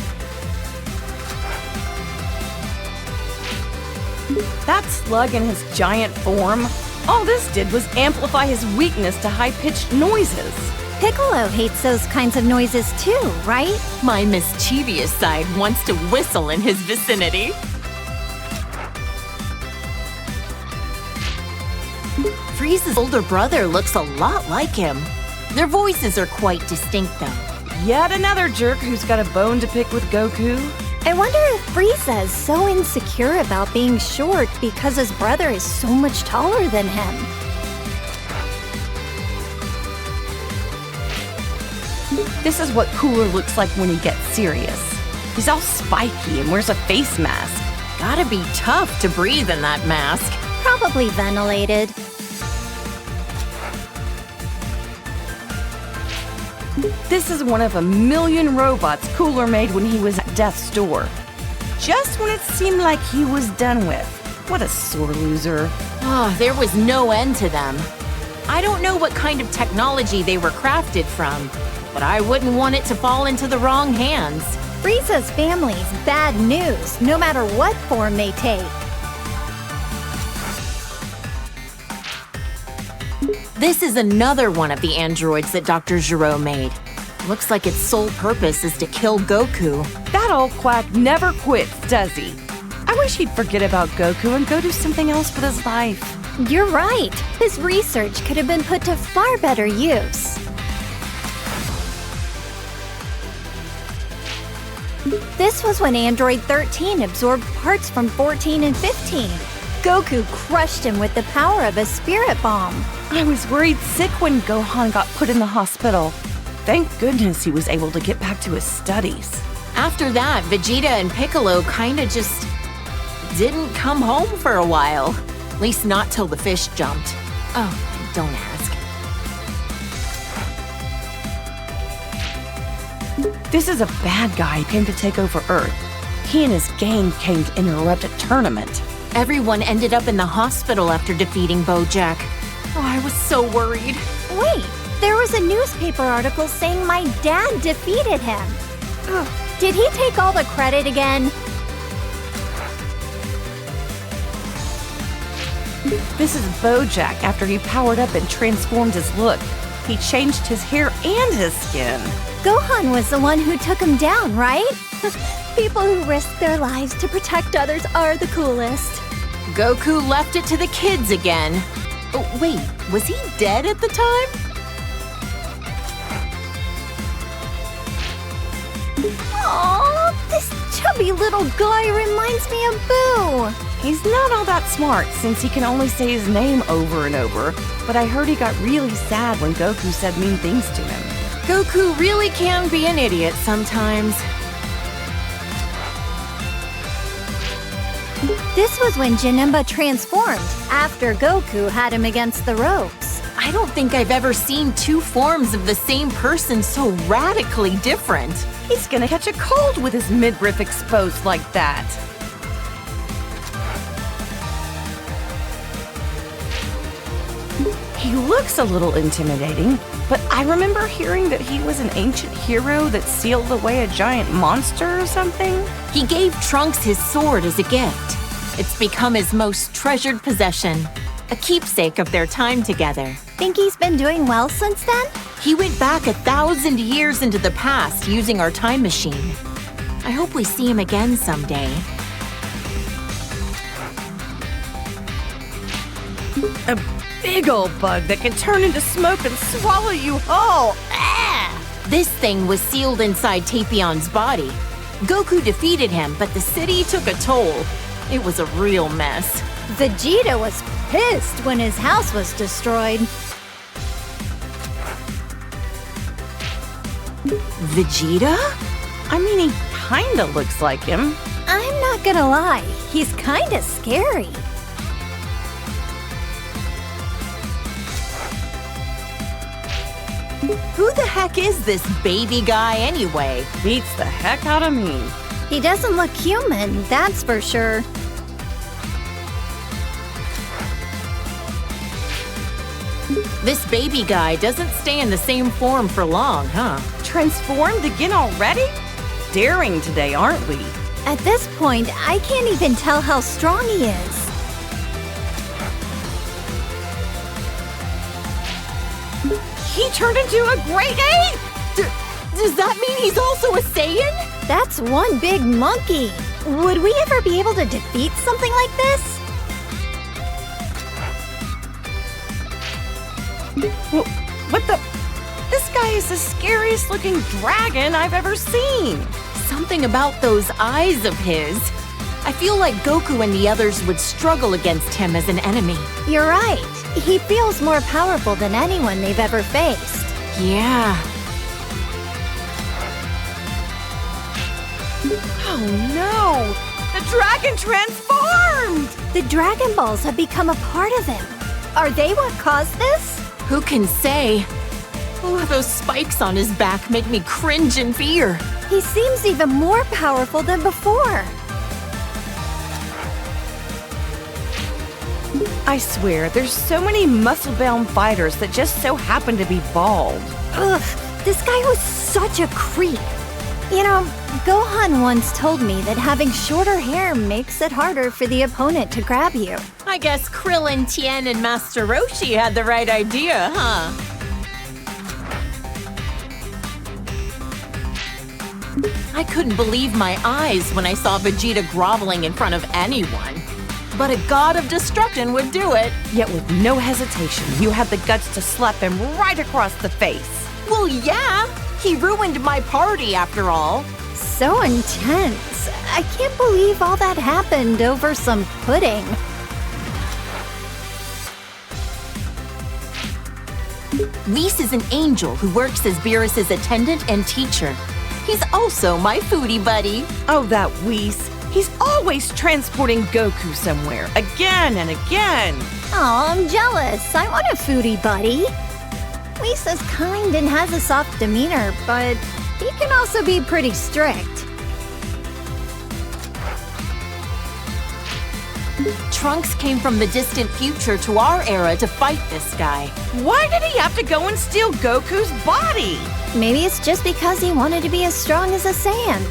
That Slug in his giant form, all this did was amplify his weakness to high-pitched noises. Piccolo hates those kinds of noises too, right? My mischievous side wants to whistle in his vicinity. Frieza's older brother looks a lot like him. Their voices are quite distinct, though. Yet another jerk who's got a bone to pick with Goku. I wonder if Frieza is so insecure about being short because his brother is so much taller than him. This is what Cooler looks like when he gets serious. He's all spiky and wears a face mask. Gotta be tough to breathe in that mask. Probably ventilated. This is one of a million robots Cooler made when he was at Death's door. Just when it seemed like he was done with. What a sore loser. Oh, there was no end to them. I don't know what kind of technology they were crafted from, but I wouldn't want it to fall into the wrong hands. Frieza's family's bad news, no matter what form they take. This is another one of the androids that Dr. Gero made. Looks like its sole purpose is to kill Goku. That old quack never quits, does he? I wish he'd forget about Goku and go do something else with his life. You're right. His research could have been put to far better use. This was when Android 13 absorbed parts from 14 and 15. Goku crushed him with the power of a spirit bomb. I was worried sick when Gohan got put in the hospital. Thank goodness he was able to get back to his studies. After that, Vegeta and Piccolo kinda just didn't come home for a while. At least not till the fish jumped. Oh, don't ask. This is a bad guy who came to take over Earth. He and his gang came to interrupt a tournament. Everyone ended up in the hospital after defeating BOJACK. Oh, I was so worried. Wait, there was a newspaper article saying my dad defeated him. Did he take all the credit again? This is BOJACK after he powered up and transformed his look. He changed his hair and his skin. Gohan was the one who took him down, right? People who risk their lives to protect others are the coolest. Goku left it to the kids again. Oh, wait, was he dead at the time? Aww, this chubby little guy reminds me of Boo. He's not all that smart since he can only say his name over and over, but I heard he got really sad when Goku said mean things to him. Goku really can be an idiot sometimes. This was when JANEMBA transformed, after Goku had him against the ropes. I don't think I've ever seen two forms of the same person so radically different. He's gonna catch a cold with his midriff exposed like that. He looks a little intimidating, but I remember hearing that he was an ancient hero that sealed away a giant monster or something. He gave Trunks his sword as a gift. It's become his most treasured possession, a keepsake of their time together. Think he's been doing well since then? He went back 1,000 years into the past using our time machine. I hope we see him again someday. A big old bug that can turn into smoke and swallow you whole. Ah! This thing was sealed inside Tapion's body. Goku defeated him, but the city took a toll. It was a real mess. Vegeta was pissed when his house was destroyed. Vegeta? I mean, he kinda looks like him. I'm not gonna lie, he's kinda scary. Who the heck is this baby guy anyway? Beats the heck out of me. He doesn't look human, that's for sure. This baby guy doesn't stay in the same form for long, huh? Transformed again already? Daring today, aren't we? At this point, I can't even tell how strong he is. He turned into a great ape! Does that mean he's also a Saiyan? That's one big monkey. Would we ever be able to defeat something like this? What the? This guy is the scariest looking dragon I've ever seen. Something about those eyes of his. I feel like Goku and the others would struggle against him as an enemy. You're right. He feels more powerful than anyone they've ever faced. Yeah. Oh no! The dragon transformed! The Dragon Balls have become a part of him. Are they what caused this? Who can say? Oh, those spikes on his back make me cringe in fear. He seems even more powerful than before. I swear, there's so many muscle-bound fighters that just so happen to be bald. Ugh, this guy was such a creep. You know, Gohan once told me that having shorter hair makes it harder for the opponent to grab you. I guess Krillin, Tien, and Master Roshi had the right idea, huh? I couldn't believe my eyes when I saw Vegeta groveling in front of anyone. But a god of destruction would do it. Yet with no hesitation, you had the guts to slap him right across the face. Well, yeah. He ruined my party, after all. So intense. I can't believe all that happened over some pudding. Whis is an angel who works as Beerus's attendant and teacher. He's also my foodie buddy. Oh, that Whis. He's always transporting Goku somewhere, again and again. Aw, I'm jealous. I want a foodie buddy. Lisa's kind and has a soft demeanor, but he can also be pretty strict. Trunks came from the distant future to our era to fight this guy. Why did he have to go and steal Goku's body? Maybe it's just because he wanted to be as strong as a Saiyan.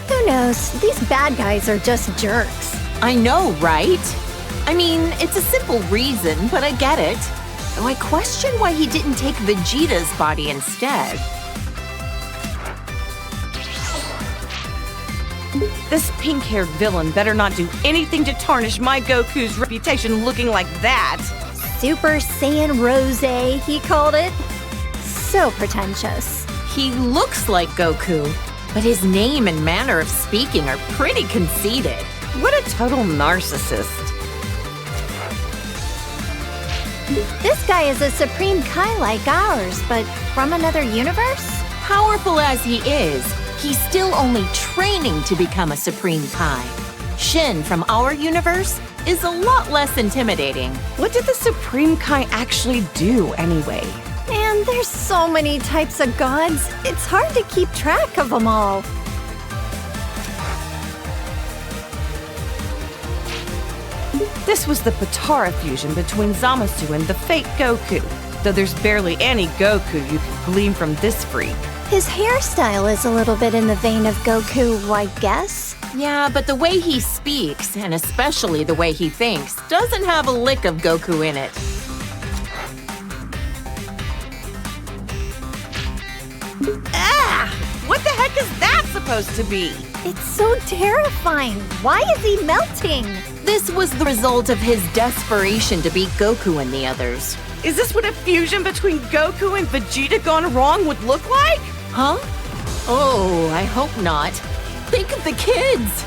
Who knows? These bad guys are just jerks. I know, right? I mean, it's a simple reason, but I get it. Though I question why he didn't take Vegeta's body instead. This pink-haired villain better not do anything to tarnish my Goku's reputation looking like that. Super Saiyan Rose, he called it. So pretentious. He looks like Goku, but his name and manner of speaking are pretty conceited. What a total narcissist. This guy is a Supreme Kai like ours, but from another universe? Powerful as he is, he's still only training to become a Supreme Kai. Shin from our universe is a lot less intimidating. What did the Supreme Kai actually do anyway? Man, there's so many types of gods. It's hard to keep track of them all. This was the Potara fusion between Zamasu and the fake Goku. Though there's barely any Goku you can glean from this freak. His hairstyle is a little bit in the vein of Goku, I guess. Yeah, but the way he speaks, and especially the way he thinks, doesn't have a lick of Goku in it. Ah! What the heck is that supposed to be? It's so terrifying. Why is he melting? This was the result of his desperation to beat Goku and the others. Is this what a fusion between Goku and Vegeta gone wrong would look like? Huh? Oh, I hope not. Think of the kids!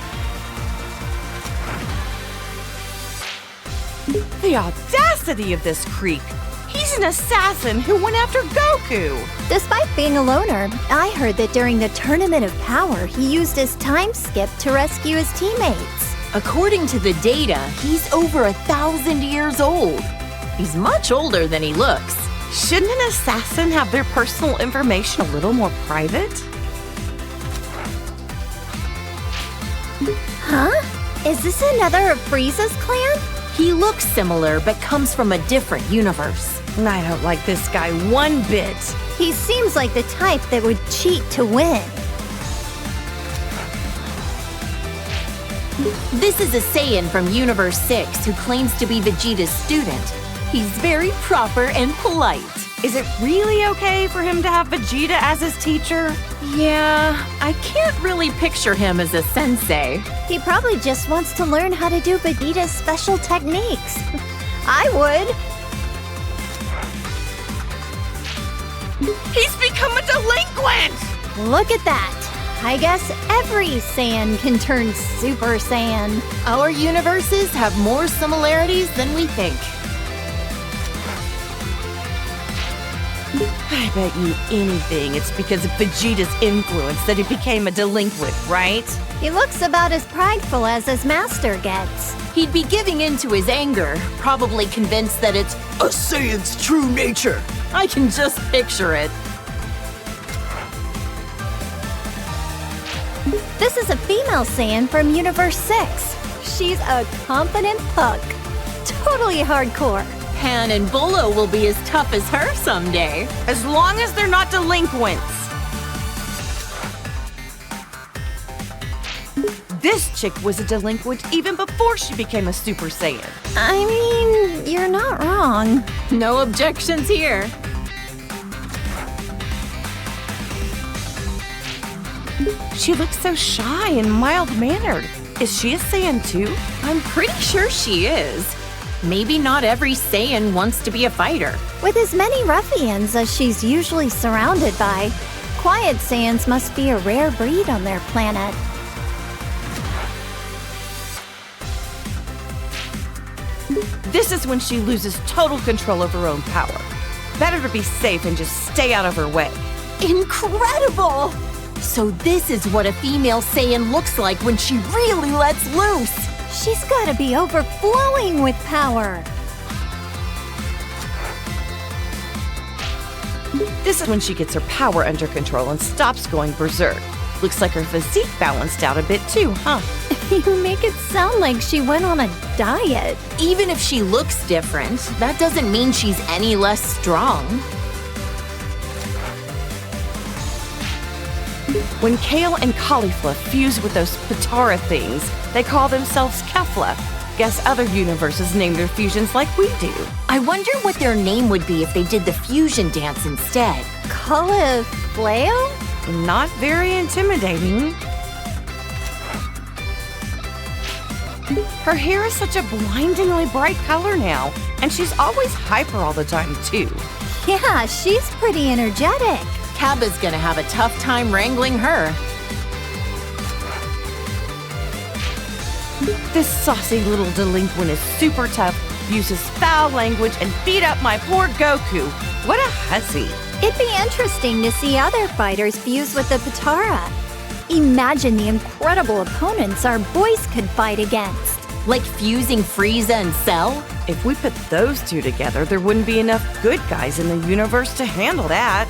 The audacity of this creep! He's an assassin who went after Goku! Despite being a loner, I heard that during the Tournament of Power, he used his time skip to rescue his teammates. According to the data, he's over 1,000 years old. He's much older than he looks. Shouldn't an assassin have their personal information a little more private? Huh? Is this another of Frieza's clan? He looks similar, but comes from a different universe. I don't like this guy one bit. He seems like the type that would cheat to win. This is a Saiyan from Universe 6 who claims to be Vegeta's student. He's very proper and polite. Is it really okay for him to have Vegeta as his teacher? Yeah, I can't really picture him as a sensei. He probably just wants to learn how to do Vegeta's special techniques. I would. He's become a delinquent! Look at that. I guess every Saiyan can turn Super Saiyan. Our universes have more similarities than we think. I bet you anything it's because of Vegeta's influence that he became a delinquent, right? He looks about as prideful as his master gets. He'd be giving in to his anger, probably convinced that it's a Saiyan's true nature. I can just picture it. This is a female Saiyan from Universe 6. She's a confident puck. Totally hardcore. Han and Bolo will be as tough as her someday. As long as they're not delinquents. This chick was a delinquent even before she became a Super Saiyan. I mean, you're not wrong. No objections here. She looks so shy and mild-mannered. Is she a Saiyan too? I'm pretty sure she is. Maybe not every Saiyan wants to be a fighter. With as many ruffians as she's usually surrounded by, quiet Saiyans must be a rare breed on their planet. This is when she loses total control of her own power. Better to be safe and just stay out of her way. Incredible! So this is what a female Saiyan looks like when she really lets loose. She's gotta be overflowing with power. This is when she gets her power under control and stops going berserk. Looks like her physique balanced out a bit too, huh? You make it sound like she went on a diet. Even if she looks different, that doesn't mean she's any less strong. When kale and cauliflower fuse with those Patara things, they call themselves Kefla. Guess other universes name their fusions like we do. I wonder what their name would be if they did the fusion dance instead. Cauliflower? Not very intimidating. Her hair is such a blindingly bright color now, and she's always hyper all the time too. Yeah, she's pretty energetic. Cabba's gonna have a tough time wrangling her. This saucy little delinquent is super tough, uses foul language, and beat up my poor Goku. What a hussy. It'd be interesting to see other fighters fuse with the Patara. Imagine the incredible opponents our boys could fight against. Like fusing Frieza and Cell? If we put those two together, there wouldn't be enough good guys in the universe to handle that.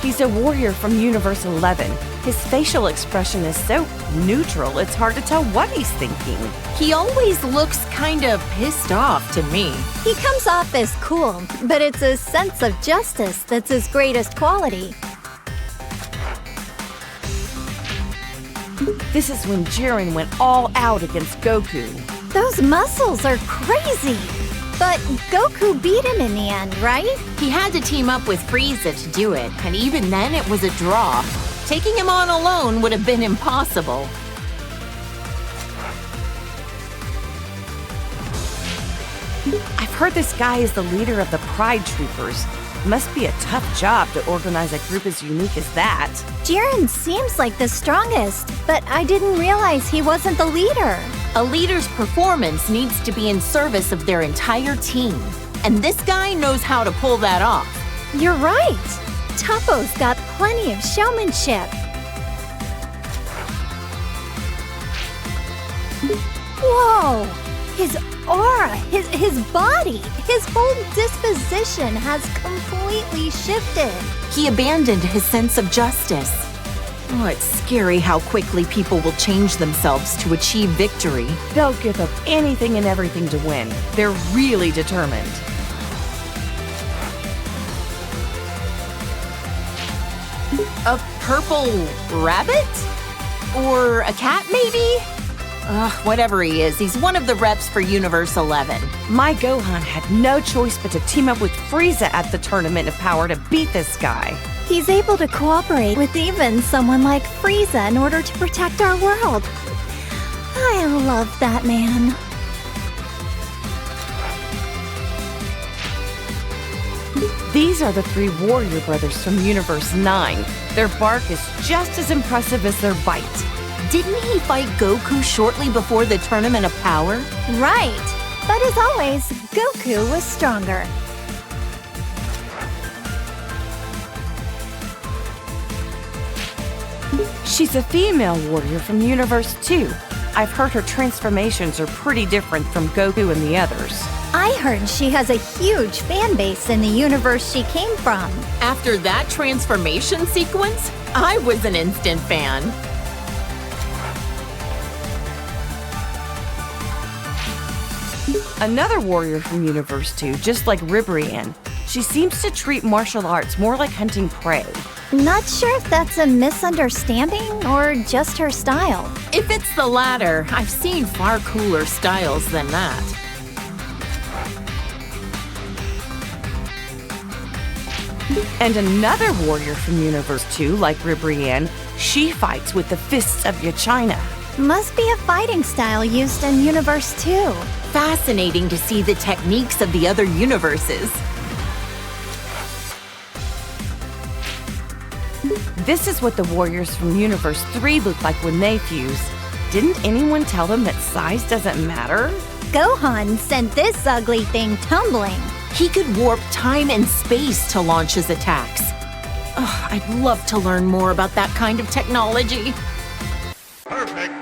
He's a warrior from Universe 11. His facial expression is so neutral, it's hard to tell what he's thinking. He always looks kind of pissed off to me. He comes off as cool, but it's his sense of justice that's his greatest quality. This is when Jiren went all out against Goku. Those muscles are crazy. But Goku beat him in the end, right? He had to team up with Frieza to do it, and even then it was a draw. Taking him on alone would have been impossible. I've heard this guy is the leader of the Pride Troopers. Must be a tough job to organize a group as unique as that. Jiren seems like the strongest, but I didn't realize he wasn't the leader. A leader's performance needs to be in service of their entire team. And this guy knows how to pull that off. You're right. Toppo's got plenty of showmanship. Whoa! His aura, his body, his whole disposition has completely shifted. He abandoned his sense of justice. Oh, it's scary how quickly people will change themselves to achieve victory. They'll give up anything and everything to win. They're really determined. A purple rabbit? Or a cat, maybe? Ugh, whatever he is, he's one of the reps for Universe 11. My Gohan had no choice but to team up with Frieza at the Tournament of Power to beat this guy. He's able to cooperate with even someone like Frieza in order to protect our world. I love that man. These are the three warrior brothers from Universe 9. Their bark is just as impressive as their bite. Didn't he fight Goku shortly before the Tournament of Power? Right. But as always, Goku was stronger. She's a female warrior from Universe 2. I've heard her transformations are pretty different from Goku and the others. I heard she has a huge fan base in the universe she came from. After that transformation sequence, I was an instant fan. Another warrior from Universe 2, just like Ribrianne. She seems to treat martial arts more like hunting prey. Not sure if that's a misunderstanding or just her style. If it's the latter, I've seen far cooler styles than that. And another warrior from Universe 2, like Ribrianne, she fights with the fists of Yachina. Must be a fighting style used in Universe 2. Fascinating to see the techniques of the other universes. This is what the warriors from Universe 3 look like when they fuse. Didn't anyone tell them that size doesn't matter? Gohan sent this ugly thing tumbling. He could warp time and space to launch his attacks. Ugh, I'd love to learn more about that kind of technology. Perfect.